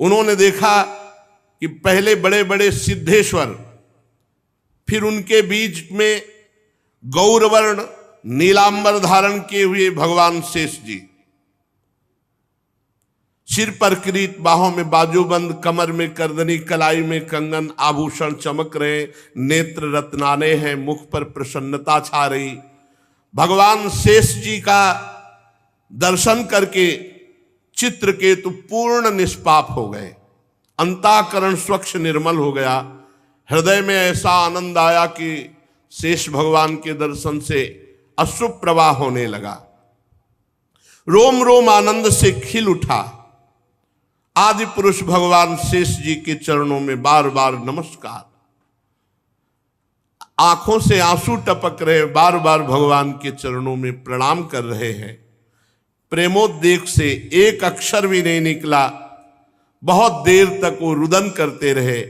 उन्होंने देखा कि पहले बड़े बड़े सिद्धेश्वर, फिर उनके बीच में गौरवर्ण नीलांबर धारण किए हुए भगवान शेष जी, सिर पर किरीट, बाहों में बाजूबंद, कमर में करदनी, कलाई में कंगन, आभूषण चमक रहे, नेत्र रत्नाने हैं, मुख पर प्रसन्नता छा रही। भगवान शेष जी का दर्शन करके चित्रकेतु पूर्ण निष्पाप हो गए। अंतःकरण स्वच्छ निर्मल हो गया। हृदय में ऐसा आनंद आया कि शेष भगवान के दर्शन से अश्रु प्रवाह होने लगा। रोम रोम आनंद से खिल उठा। आदि पुरुष भगवान शेष जी के चरणों में बार बार नमस्कार। आंखों से आंसू टपक रहे, बार बार भगवान के चरणों में प्रणाम कर रहे हैं। प्रेमोद्वेग से एक अक्षर भी नहीं निकला। बहुत देर तक वो रुदन करते रहे।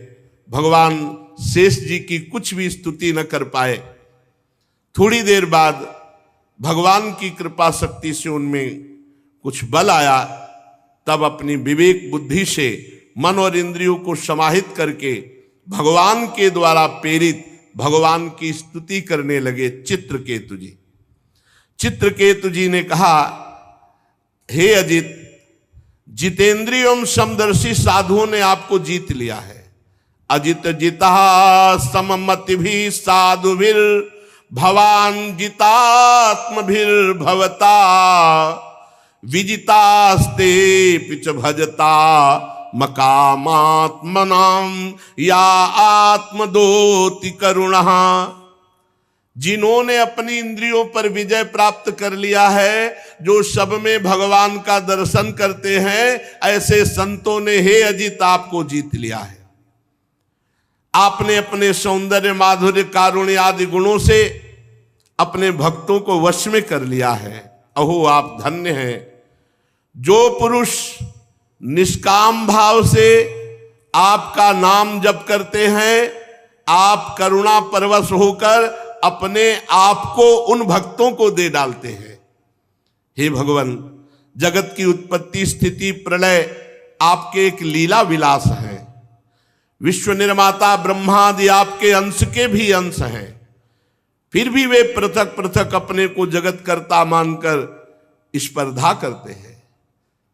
भगवान शेष जी की कुछ भी स्तुति न कर पाए। थोड़ी देर बाद भगवान की कृपा शक्ति से उनमें कुछ बल आया। तब अपनी विवेक बुद्धि से मन और इंद्रियों को समाहित करके भगवान के द्वारा प्रेरित भगवान की स्तुति करने लगे चित्रकेतु जी। चित्रकेतु जी ने कहा, हे अजित, जितेंद्रिय एवं समदर्शी साधुओं ने आपको जीत लिया है। अजित जिता सममति भी साधुभिर भवान जितात्मभिर भवता विजितास्ते पिच भजता मकामात्मनाम या आत्मदोति करुणः। जिन्होंने अपनी इंद्रियों पर विजय प्राप्त कर लिया है, जो सब में भगवान का दर्शन करते हैं, ऐसे संतों ने हे अजित आपको जीत लिया है। आपने अपने सौंदर्य माधुर्य कारुण्य आदि गुणों से अपने भक्तों को वश में कर लिया है। अहो आप धन्य हैं। जो पुरुष निष्काम भाव से आपका नाम जप करते हैं, आप करुणा परवश होकर अपने आप को उन भक्तों को दे डालते हैं। हे भगवान, जगत की उत्पत्ति स्थिति प्रलय आपके एक लीला विलास है। विश्व निर्माता ब्रह्मादि आपके अंश के भी अंश हैं। फिर भी वे पृथक पृथक अपने को जगत कर्ता मानकर स्पर्धा करते हैं।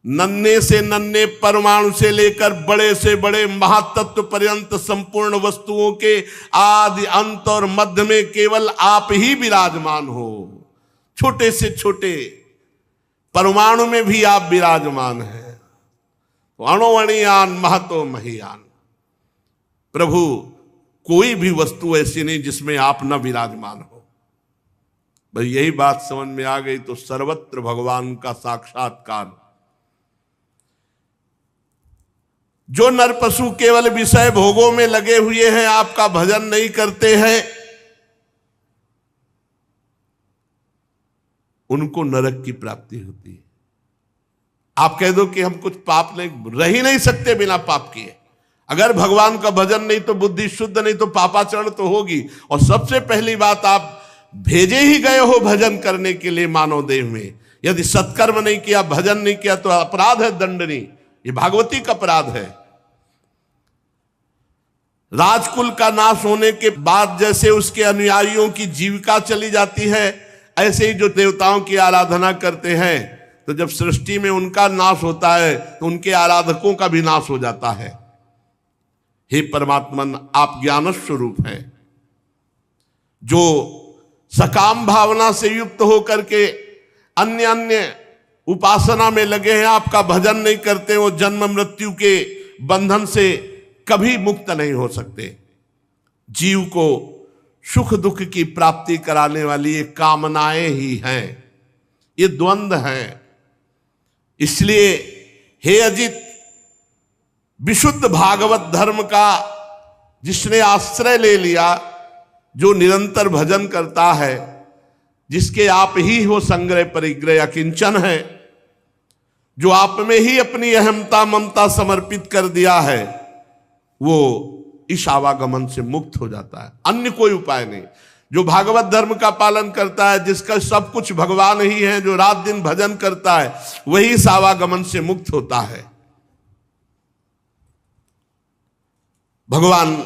नन्हे से नन्हे परमाणु से लेकर बड़े से बड़े महातत्व पर्यंत संपूर्ण वस्तुओं के आदि अंत और मध्य में केवल आप ही विराजमान हो। छोटे से छोटे परमाणु में भी आप विराजमान हैं। अणुअणियान महतो महियान। प्रभु, कोई भी वस्तु ऐसी नहीं जिसमें आप न विराजमान हो। भाई यही बात समझ में आ गई तो सर्वत्र भगवान का साक्षात्कार। जो नर पशु केवल विषय भोगों में लगे हुए हैं, आपका भजन नहीं करते हैं, उनको नरक की प्राप्ति होती है। आप कह दो कि हम कुछ पाप नहीं, रह ही नहीं सकते बिना पाप किए। अगर भगवान का भजन नहीं तो बुद्धि शुद्ध नहीं तो पापाचरण तो होगी। और सबसे पहली बात, आप भेजे ही गए हो भजन करने के लिए मानव देह में। यदि सत्कर्म नहीं किया, भजन नहीं किया तो अपराध है दंडनीय। ये भागवती का अपराध है। राजकुल का नाश होने के बाद जैसे उसके अनुयायियों की जीविका चली जाती है, ऐसे ही जो देवताओं की आराधना करते हैं, तो जब सृष्टि में उनका नाश होता है तो उनके आराधकों का भी नाश हो जाता है। हे परमात्मन, आप ज्ञान स्वरूप हैं। जो सकाम भावना से युक्त होकर के अन्य अन्य उपासना में लगे हैं, आपका भजन नहीं करते, वो जन्म मृत्यु के बंधन से कभी मुक्त नहीं हो सकते। जीव को सुख दुख की प्राप्ति कराने वाली ये कामनाएं ही हैं, ये द्वंद्व हैं। इसलिए हे अजित, विशुद्ध भागवत धर्म का जिसने आश्रय ले लिया, जो निरंतर भजन करता है, जिसके आप ही हो संग्रह परिग्रह अकिंचन है, जो आप में ही अपनी अहमता ममता समर्पित कर दिया है, वो इस आवागमन से मुक्त हो जाता है। अन्य कोई उपाय नहीं। जो भागवत धर्म का पालन करता है, जिसका सब कुछ भगवान ही है, जो रात दिन भजन करता है, वही इस आवागमन से मुक्त होता है। भगवान,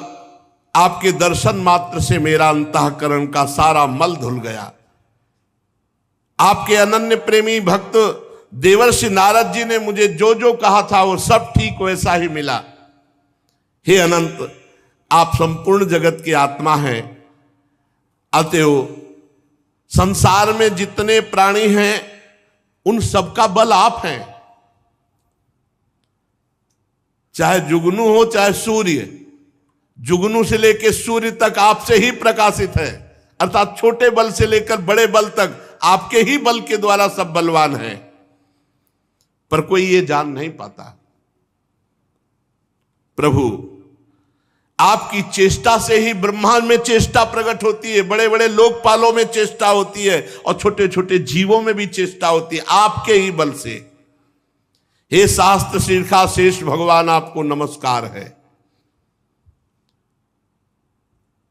आपके दर्शन मात्र से मेरा अंतःकरण का सारा मल धुल गया। आपके अनन्य प्रेमी भक्त देवर्षि नारद जी ने मुझे जो जो कहा था वो सब ठीक वैसा ही मिला। हे अनंत, आप संपूर्ण जगत की आत्मा हैं। अतएव संसार में जितने प्राणी हैं उन सबका बल आप हैं। चाहे जुगनू हो चाहे सूर्य, जुगनू से लेकर सूर्य तक आपसे ही प्रकाशित है। अर्थात छोटे बल से लेकर बड़े बल तक आपके ही बल के द्वारा सब बलवान है, पर कोई ये जान नहीं पाता। प्रभु आपकी चेष्टा से ही ब्रह्मांड में चेष्टा प्रकट होती है, बड़े बड़े लोकपालों में चेष्टा होती है और छोटे छोटे जीवों में भी चेष्टा होती है, आपके ही बल से। हे शास्त्र शीर्षा शेष भगवान, आपको नमस्कार है।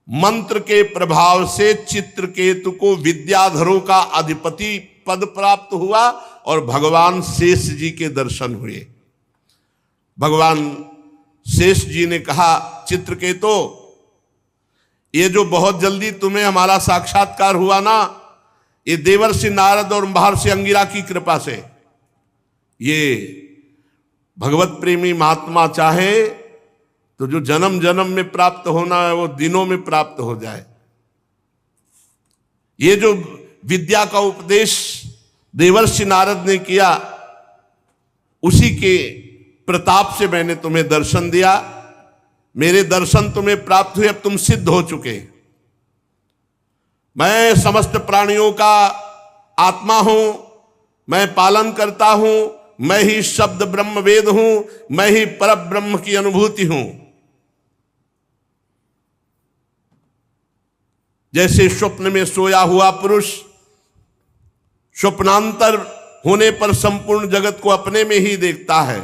मंत्र के प्रभाव से चित्रकेतु को विद्याधरों का अधिपति पद प्राप्त हुआ और भगवान शेष जी के दर्शन हुए। भगवान शेष जी ने कहा, चित्रकेतु, ये जो बहुत जल्दी तुम्हें हमारा साक्षात्कार हुआ ना, ये देवर्षि नारद और महर्षि अंगिरा की कृपा से। ये भगवत प्रेमी महात्मा चाहे तो जो जन्म जन्म में प्राप्त होना है वो दिनों में प्राप्त हो जाए। ये जो विद्या का उपदेश देवर्षि नारद ने किया, उसी के प्रताप से मैंने तुम्हें दर्शन दिया। मेरे दर्शन तुम्हें प्राप्त हुए, अब तुम सिद्ध हो चुके। मैं समस्त प्राणियों का आत्मा हूं, मैं पालन करता हूं, मैं ही शब्द ब्रह्म वेद हूं, मैं ही पर ब्रह्म की अनुभूति हूं। जैसे स्वप्न में सोया हुआ पुरुष स्वप्नांतर होने पर संपूर्ण जगत को अपने में ही देखता है,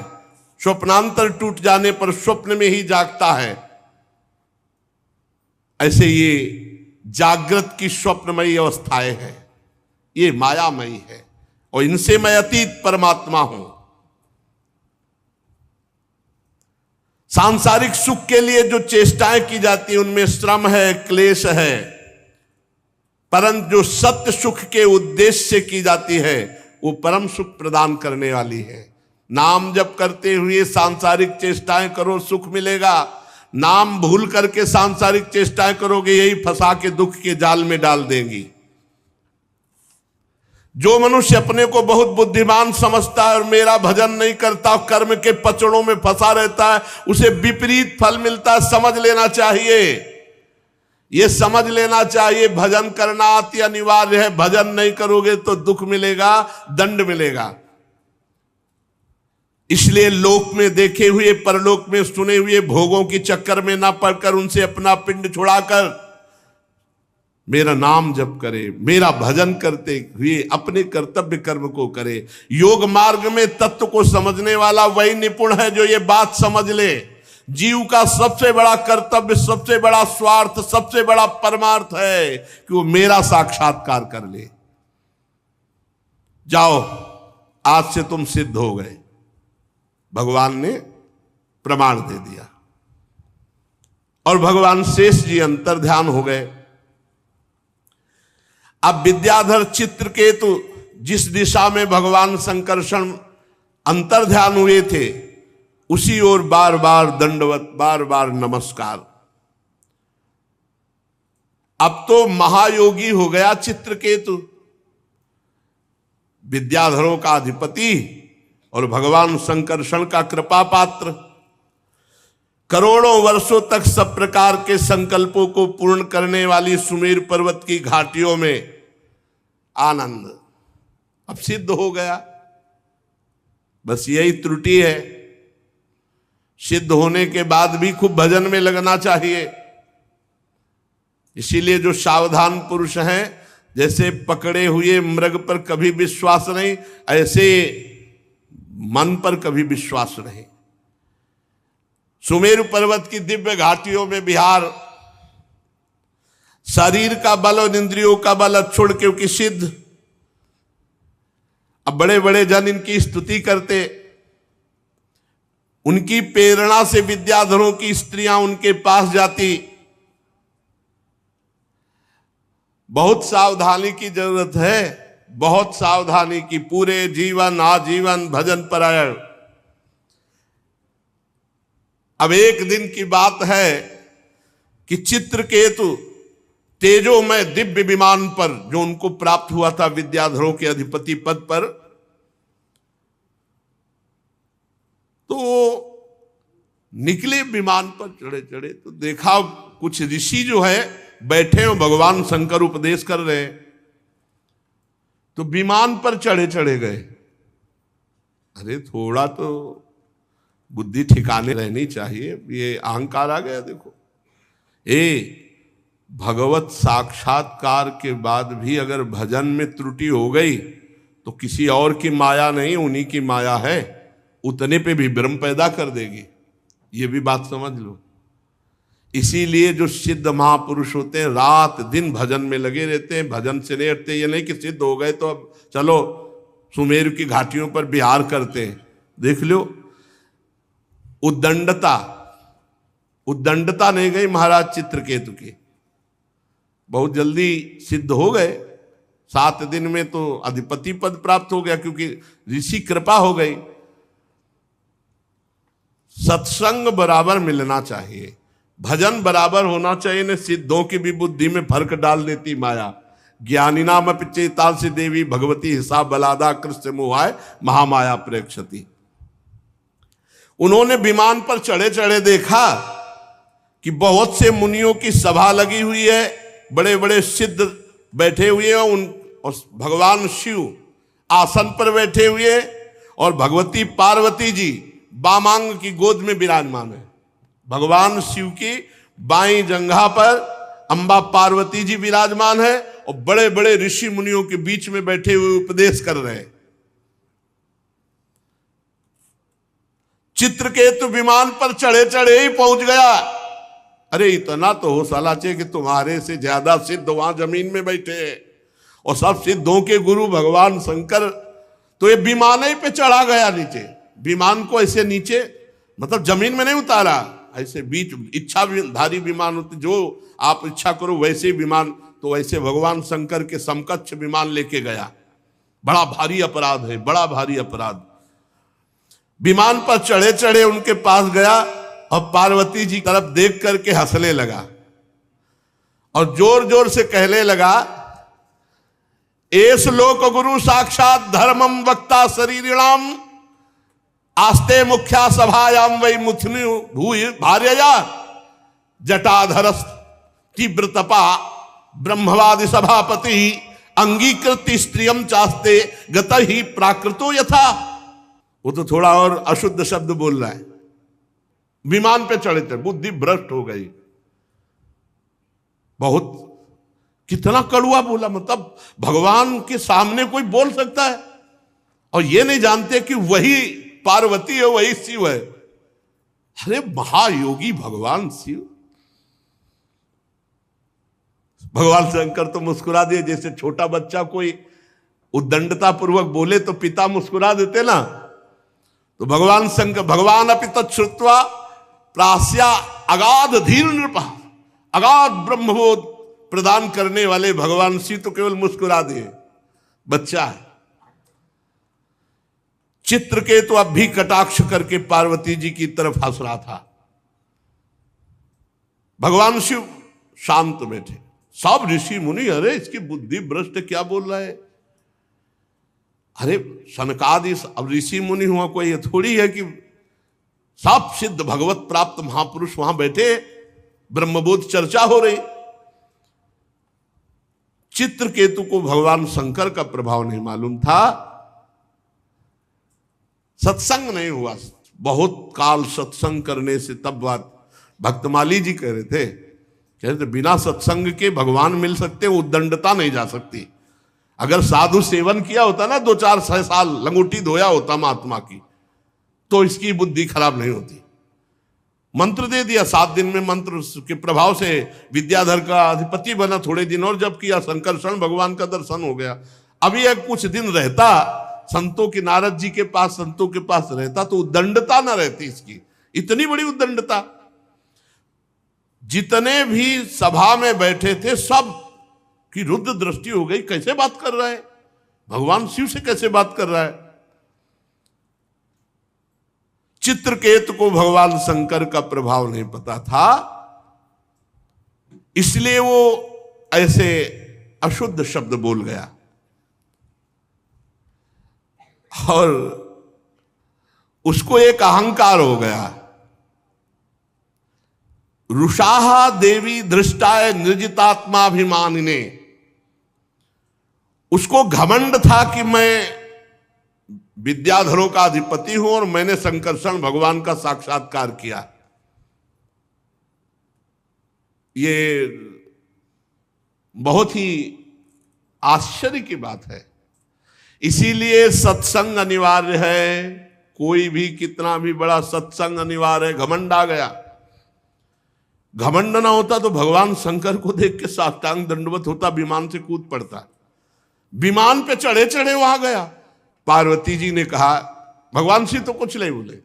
स्वप्नांतर टूट जाने पर स्वप्न में ही जागता है, ऐसे ये जागृत की स्वप्नमयी अवस्थाएं हैं, ये मायामयी है और इनसे मैं अतीत परमात्मा हूं। सांसारिक सुख के लिए जो चेष्टाएं की जाती हैं उनमें श्रम है, क्लेश है, परंतु जो सत्य सुख के उद्देश्य से की जाती है वो परम सुख प्रदान करने वाली है। नाम जप करते हुए सांसारिक चेष्टाएं करो, सुख मिलेगा। नाम भूल करके सांसारिक चेष्टाएं करोगे, यही फंसा के दुख के जाल में डाल देंगी। जो मनुष्य अपने को बहुत बुद्धिमान समझता है और मेरा भजन नहीं करता, कर्म के पचड़ों में फंसा रहता है, उसे विपरीत फल मिलता है। समझ लेना चाहिए, ये समझ लेना चाहिए, भजन करना अति अनिवार्य है। भजन नहीं करोगे तो दुख मिलेगा, दंड मिलेगा। इसलिए लोक में देखे हुए, परलोक में सुने हुए भोगों की चक्कर में ना पड़कर उनसे अपना पिंड छुड़ाकर मेरा नाम जप करे, मेरा भजन करते हुए अपने कर्तव्य कर्म को करे। योग मार्ग में तत्व को समझने वाला वही निपुण है जो ये बात समझ ले, जीव का सबसे बड़ा कर्तव्य, सबसे बड़ा स्वार्थ, सबसे बड़ा परमार्थ है कि वो मेरा साक्षात्कार कर ले। जाओ, आज से तुम सिद्ध हो गए। भगवान ने प्रमाण दे दिया और भगवान शेष जी अंतर ध्यान हो गए। अब विद्याधर चित्रकेतु जिस दिशा में भगवान संकर्षण अंतर ध्यान हुए थे, उसी ओर बार बार दंडवत, बार बार नमस्कार। अब तो महायोगी हो गया चित्रकेतु, विद्याधरों का अधिपति और भगवान संकर्षण का कृपा पात्र। करोड़ों वर्षों तक सब प्रकार के संकल्पों को पूर्ण करने वाली सुमेर पर्वत की घाटियों में आनंद अब सिद्ध हो गया। बस यही त्रुटि है, सिद्ध होने के बाद भी खूब भजन में लगना चाहिए। इसीलिए जो सावधान पुरुष हैं, जैसे पकड़े हुए मृग पर कभी विश्वास नहीं, ऐसे मन पर कभी विश्वास नहीं। सुमेरु पर्वत की दिव्य घाटियों में विहार, शरीर का बल और इंद्रियों का बल छोड़, क्योंकि सिद्ध। अब बड़े बड़े जन इनकी स्तुति करते, उनकी प्रेरणा से विद्याधरों की स्त्रियां उनके पास जाती। बहुत सावधानी की जरूरत है, बहुत सावधानी की। पूरे जीवन आजीवन भजन परायण। अब एक दिन की बात है कि चित्रकेतु तेजोमय दिव्य विमान पर, जो उनको प्राप्त हुआ था विद्याधरों के अधिपति पद पर, तो निकले विमान पर चढ़े चढ़े तो देखा कुछ ऋषि जो है बैठे हो, भगवान शंकर उपदेश कर रहे हैं, तो विमान पर चढ़े चढ़े गए। अरे थोड़ा तो बुद्धि ठिकाने रहनी चाहिए, ये अहंकार आ गया। देखो भगवत साक्षात्कार के बाद भी अगर भजन में त्रुटि हो गई तो किसी और की माया नहीं, उन्हीं की माया है, उतने पे भी भ्रम पैदा कर देगी। ये भी बात समझ लो। इसीलिए जो सिद्ध महापुरुष होते हैं रात दिन भजन में लगे रहते हैं, भजन से नहीं हटते। ये नहीं कि सिद्ध हो गए तो अब चलो सुमेर की घाटियों पर विहार करते हैं। देख लो उद्दंडता नहीं गई महाराज चित्रकेतु की, बहुत जल्दी सिद्ध हो गए। 7 दिन में तो अधिपति पद प्राप्त हो गया, क्योंकि ऋषि कृपा हो गई। सत्संग बराबर मिलना चाहिए, भजन बराबर होना चाहिए। न सिद्धों की भी बुद्धि में फर्क डाल देती माया। ज्ञानी नाम पिचेताल से देवी भगवती हिसाब बलादा कृष्ण मोहाय महामाया प्रेक्षति। उन्होंने विमान पर चढ़े चढ़े देखा कि बहुत से मुनियों की सभा लगी हुई है, बड़े बड़े सिद्ध बैठे हुए हैं, और भगवान शिव आसन पर बैठे हुए, और भगवती पार्वती जी बामांग की गोद में विराजमान है। भगवान शिव की बाईं जंघा पर अंबा पार्वती जी विराजमान है, और बड़े बड़े ऋषि मुनियों के बीच में बैठे हुए उपदेश कर रहे हैं। चित्रकेतु विमान पर चढ़े चढ़े ही पहुंच गया। अरे इतना तो हो साला चाहिए कि तुम्हारे से ज्यादा सिद्ध वहां जमीन में बैठे हैं, और सब सिद्धों के गुरु भगवान शंकर। तो ये विमान ही पे चढ़ा गया नीचे। विमान को ऐसे नीचे मतलब जमीन में नहीं उतारा, ऐसे बीच इच्छाधारी विमान होते, जो आप इच्छा करो वैसे विमान। तो ऐसे भगवान शंकर के समकक्ष विमान लेके गया। बड़ा भारी अपराध है, बड़ा भारी अपराध। विमान पर चढ़े चढ़े उनके पास गया, और पार्वती जी तरफ देख करके हंसने लगा, और जोर जोर से कहने लगा, एस लोक गुरु साक्षात धर्मम वक्ता शरीरिणाम आस्ते मुख्या सभायाम वै मुथुनि भूय भार्यया जटाधर तीव्र तपा ब्रह्मवादि सभापति अंगीकृत स्त्रियम चास्ते गत ही प्राकृतो यथा। वो तो थोड़ा और अशुद्ध शब्द बोल रहा है। विमान पे चढ़े थे, बुद्धि भ्रष्ट हो गई। बहुत कितना कड़ुआ बोला, मतलब भगवान के सामने कोई बोल सकता है, और ये नहीं जानते कि वही पार्वती है, वही शिव है। अरे महायोगी भगवान शिव। भगवान शंकर तो मुस्कुरा दिए, जैसे छोटा बच्चा कोई उद्दंडता पूर्वक बोले तो पिता मुस्कुरा देते ना। तो भगवान शंकर, भगवान अपि तच्छ्रुत्वा प्रास्या अगाध धीर नृपा, अगाध ब्रह्मबोध प्रदान करने वाले भगवान शिव तो केवल मुस्कुरा दिए, बच्चा है। चित्रकेतु अब भी कटाक्ष करके पार्वती जी की तरफ हंस रहा था। भगवान शिव शांत बैठे। सब ऋषि मुनि, अरे इसकी बुद्धि भ्रष्ट, क्या बोल रहा है। अरे सनकादि अब ऋषि मुनि हुआ, कोई थोड़ी है कि सब सिद्ध भगवत प्राप्त महापुरुष वहां बैठे, ब्रह्मबोध चर्चा हो रही। चित्रकेतु को भगवान शंकर का प्रभाव नहीं मालूम था, सत्संग नहीं हुआ। बहुत काल सत्संग करने से तब बात भक्तमाली जी कह रहे थे, बिना सत्संग के भगवान मिल सकते, उद्दंडता नहीं जा सकती। अगर साधु सेवन किया होता ना 2-4 साल, लंगोटी धोया होता महात्मा की, तो इसकी बुद्धि खराब नहीं होती। मंत्र दे दिया, 7 दिन में मंत्र के प्रभाव से विद्याधर का अधिपति बना। थोड़े दिन और जब किया, संकर्षण भगवान का दर्शन हो गया। अभी एक कुछ दिन रहता संतों के, नारद जी के पास, संतों के पास रहता, तो उद्दंडता ना रहती इसकी। इतनी बड़ी उद्दंडता। जितने भी सभा में बैठे थे सब की रुद्र दृष्टि हो गई। कैसे बात कर रहा है भगवान शिव से, कैसे बात कर रहा है। चित्रकेतु को भगवान शंकर का प्रभाव नहीं पता था, इसलिए वो ऐसे अशुद्ध शब्द बोल गया। और उसको एक अहंकार हो गया। रुषाहा देवी दृष्टाय निर्जितात्माभिमानिने, उसको घमंड था कि मैं विद्याधरों का अधिपति हूं और मैंने संकर्षण भगवान का साक्षात्कार किया। ये बहुत ही आश्चर्य की बात है। इसीलिए सत्संग अनिवार्य है। कोई भी कितना भी बड़ा सत्संग अनिवार्य है। घमंड आ गया, घमंड ना होता तो भगवान शंकर को देख के साष्टांग दंडवत होता, विमान से कूद पड़ता। विमान पे चढ़े चढ़े वहां गया। पार्वती जी ने कहा, भगवान शिव तो कुछ नहीं बोले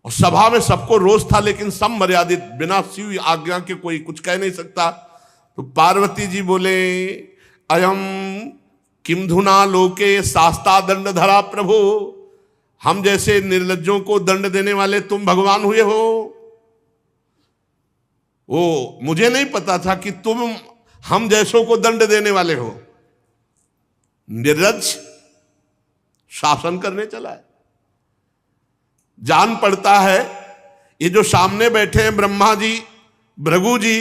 और सभा में सबको रोष था, लेकिन सब मर्यादित, बिना शिव आज्ञा के कोई कुछ कह नहीं सकता। तो पार्वती जी बोले, अयम किम धुना लोके शास्ता दंड धरा प्रभु, हम जैसे निर्लज्जों को दंड देने वाले तुम भगवान हुए हो। वो मुझे नहीं पता था कि तुम हम जैसों को दंड देने वाले हो। निर्लज्ज शासन करने चला है। जान पड़ता है ये जो सामने बैठे हैं ब्रह्मा जी, भृगु जी,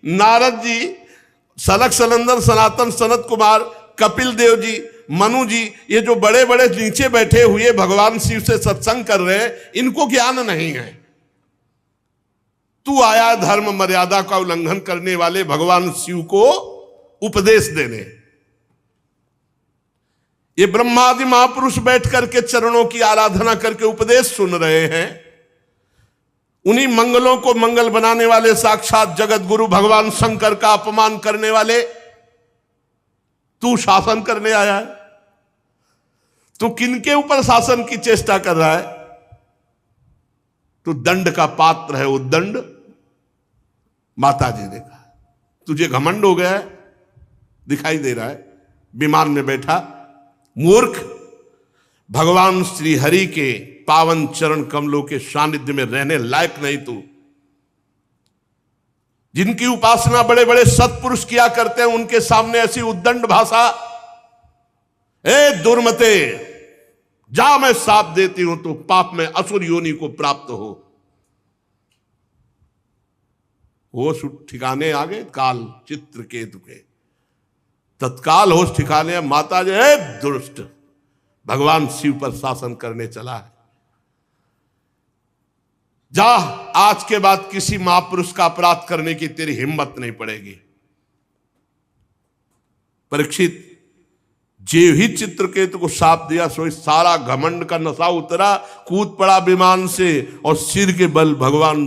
नारद जी, सनक सनंदन सनातन सनत कुमार, कपिल देव जी, मनु जी, ये जो बड़े बड़े नीचे बैठे हुए भगवान शिव से सत्संग कर रहे हैं, इनको ज्ञान नहीं है। तू आया धर्म मर्यादा का उल्लंघन करने वाले भगवान शिव को उपदेश देने। ये ब्रह्मादि महापुरुष बैठ करके चरणों की आराधना करके उपदेश सुन रहे हैं। उन्हीं मंगलों को मंगल बनाने वाले साक्षात जगत गुरु भगवान शंकर का अपमान करने वाले तू शासन करने आया है। तू किनके ऊपर शासन की चेष्टा कर रहा है? तू दंड का पात्र है। वो दंड माता जी ने कहा। तुझे घमंड हो गया है, दिखाई दे रहा है विमान में बैठा मूर्ख। भगवान श्री हरि के पावन चरण कमलों के सानिध्य में रहने लायक नहीं तू। जिनकी उपासना बड़े बड़े सत्पुरुष किया करते हैं, उनके सामने ऐसी उद्दंड भाषा। ए दुर्मते, जा, मैं साप देती हूं तो पाप में असुर योनि को प्राप्त हो। होश ठिकाने आ गए काल चित्रकेतु के, तत्काल होश ठिकाने। माता जी, दुष्ट, भगवान शिव पर शासन करने चला है। जा, आज के बाद किसी महापुरुष का अपराध करने की तेरी हिम्मत नहीं पड़ेगी। परीक्षित जेव ही चित्रकेतु को शाप दिया, सो सारा घमंड का नशा उतरा, कूद पड़ा विमान से और सिर के बल भगवान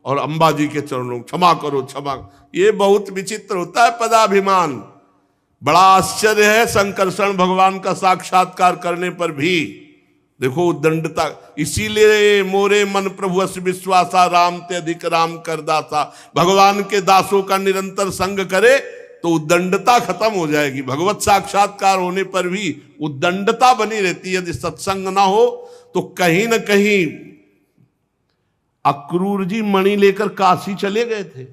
और अंबा जी के चरणों, क्षमा करो क्षमा। ये बहुत विचित्र होता है पदाभिमान। बड़ा आश्चर्य है, संकर्षण भगवान का साक्षात्कार करने पर भी देखो उद्दंडता। इसीलिए मोरे मन प्रभु अस विश्वासा, राम ते अधिक राम कर दासा। भगवान के दासों का निरंतर संग करे तो उद्दंडता खत्म हो जाएगी। भगवत साक्षात्कार होने पर भी उद्दंडता बनी रहती है। यदि सत्संग ना हो तो कहीं ना कहीं अक्रूर जी मणि लेकर काशी चले गए थे।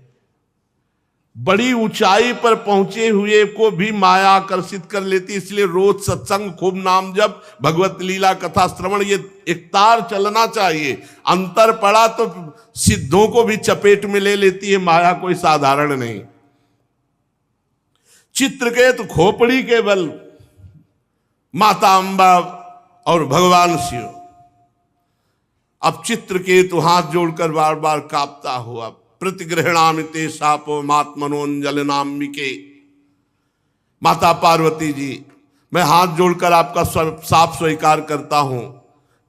बड़ी ऊंचाई पर पहुंचे हुए को भी माया आकर्षित कर लेती, इसलिए रोज सत्संग, खूब नाम जप, भगवत लीला कथा श्रवण, ये एक तार चलना चाहिए। अंतर पड़ा तो सिद्धों को भी चपेट में ले लेती है माया, कोई साधारण नहीं। चित्रकेतु खोपड़ी के बल माता अंबा और भगवान शिव। अब चित्रकेतु हाथ जोड़कर बार बार कांपता हुआ, प्रतिगृहणामि ते शापो मात्मनोंजलनाम्बिके। माता पार्वती जी, मैं हाथ जोड़कर आपका शाप स्वीकार करता हूं,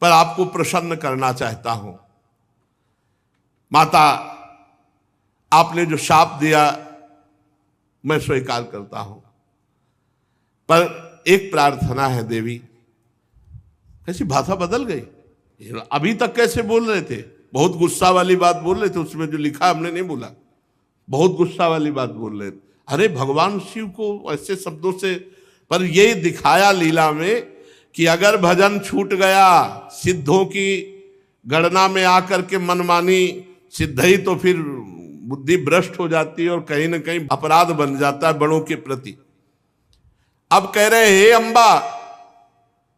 पर आपको प्रसन्न करना चाहता हूं। माता, आपने जो शाप दिया मैं स्वीकार करता हूं, पर एक प्रार्थना है देवी। कैसी भाषा बदल गई। अभी तक कैसे बोल रहे थे, बहुत गुस्सा वाली बात बोल रहे थे, उसमें जो लिखा हमने नहीं बोला, बहुत गुस्सा वाली बात बोल रहे थे। अरे भगवान शिव को ऐसे शब्दों से, पर ये दिखाया लीला में कि अगर भजन छूट गया, सिद्धों की गणना में आकर के मनमानी सिद्ध ही, तो फिर बुद्धि भ्रष्ट हो जाती है और कहीं ना कहीं अपराध बन जाता है बड़ों के प्रति। अब कह रहे, हे अंबा,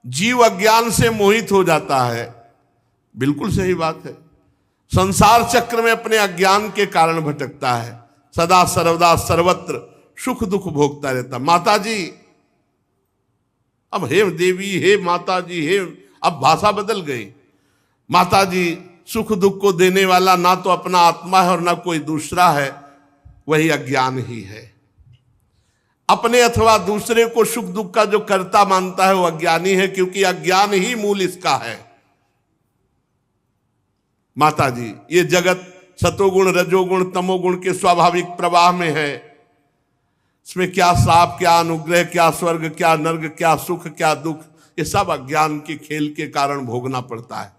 जीव अज्ञान से मोहित हो जाता है। बिल्कुल सही बात है। संसार चक्र में अपने अज्ञान के कारण भटकता है, सदा सर्वदा सर्वत्र सुख दुख भोगता रहता। माता जी, अब हे देवी, हे माता जी, हे, अब भाषा बदल गई। माता जी, सुख दुख को देने वाला ना तो अपना आत्मा है और ना कोई दूसरा है, वही अज्ञान ही है। अपने अथवा दूसरे को सुख दुख का जो कर्ता मानता है वो अज्ञानी है, क्योंकि अज्ञान ही मूल इसका है। माता जी, ये जगत सतोगुण रजोगुण तमोगुण के स्वाभाविक प्रवाह में है। इसमें क्या श्राप, क्या अनुग्रह, क्या स्वर्ग, क्या नर्क, क्या सुख, क्या दुख, ये सब अज्ञान के खेल के कारण भोगना पड़ता है।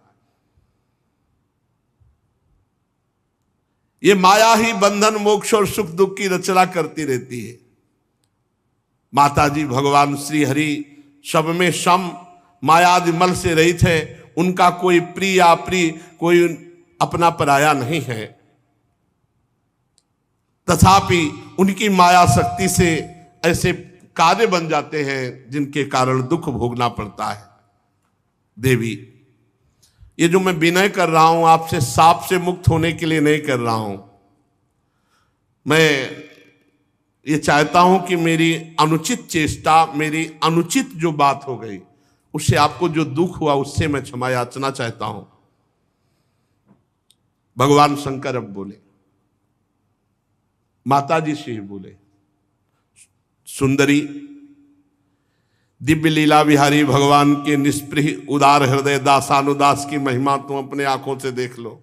ये माया ही बंधन मोक्ष और सुख दुख की रचना करती रहती है। माता जी भगवान श्री हरि सब में सम मायादि मल से रहित है। उनका कोई प्रिय अप्रिय, कोई अपना पराया नहीं है। तथापि उनकी माया शक्ति से ऐसे कार्य बन जाते हैं जिनके कारण दुख भोगना पड़ता है। देवी, ये जो मैं विनय कर रहा हूं आपसे, साप से मुक्त होने के लिए नहीं कर रहा हूं। मैं ये चाहता हूं कि मेरी अनुचित चेष्टा, मेरी अनुचित जो बात हो गई, उससे आपको जो दुख हुआ उससे मैं क्षमा याचना चाहता हूं। भगवान शंकर अब बोले, माता जी से ही बोले, सुंदरी, दिव्य लीला विहारी भगवान के निष्प्रिय उदार हृदय दासानुदास की महिमा तुम अपने आंखों से देख लो।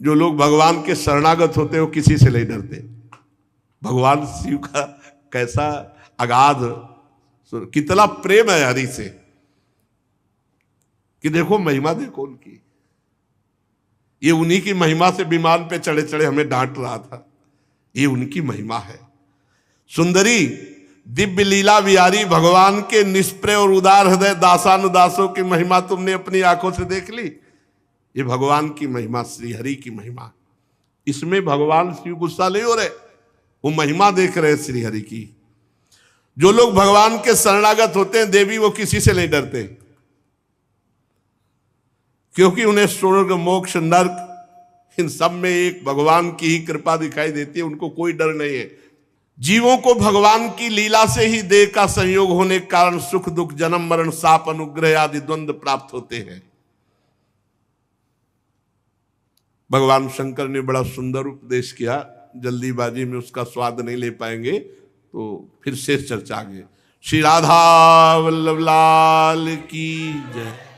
जो लोग भगवान के शरणागत होते हो किसी से नहीं डरते। भगवान शिव का कैसा अगाध, कितना प्रेम है हरि से, कि देखो महिमा देखो उनकी। ये उन्हीं की महिमा से विमान पे चढ़े चढ़े हमें डांट रहा था। ये उनकी महिमा है। सुंदरी, दिव्य लीला विहारी भगवान के निष्प्रिय और उदार हृदय दासानुदासों की महिमा तुमने अपनी आंखों से देख ली। ये भगवान की महिमा, श्री हरि की महिमा। इसमें भगवान शिव गुस्सा नहीं हो रहे, वो महिमा देख रहे श्री हरि की। जो लोग भगवान के शरणागत होते हैं देवी, वो किसी से नहीं डरते, क्योंकि उन्हें स्वर्ग मोक्ष नरक इन सब में एक भगवान की ही कृपा दिखाई देती है। उनको कोई डर नहीं है। जीवों को भगवान की लीला से ही देह का संयोग होने के कारण सुख दुख, जन्म मरण, शाप, अनुग्रह आदि द्वंद्व प्राप्त होते हैं। भगवान शंकर ने बड़ा सुंदर उपदेश किया। जल्दीबाजी में उसका स्वाद नहीं ले पाएंगे, तो फिर शेष चर्चा आगे। श्री राधा वल्लभ लाल की जय।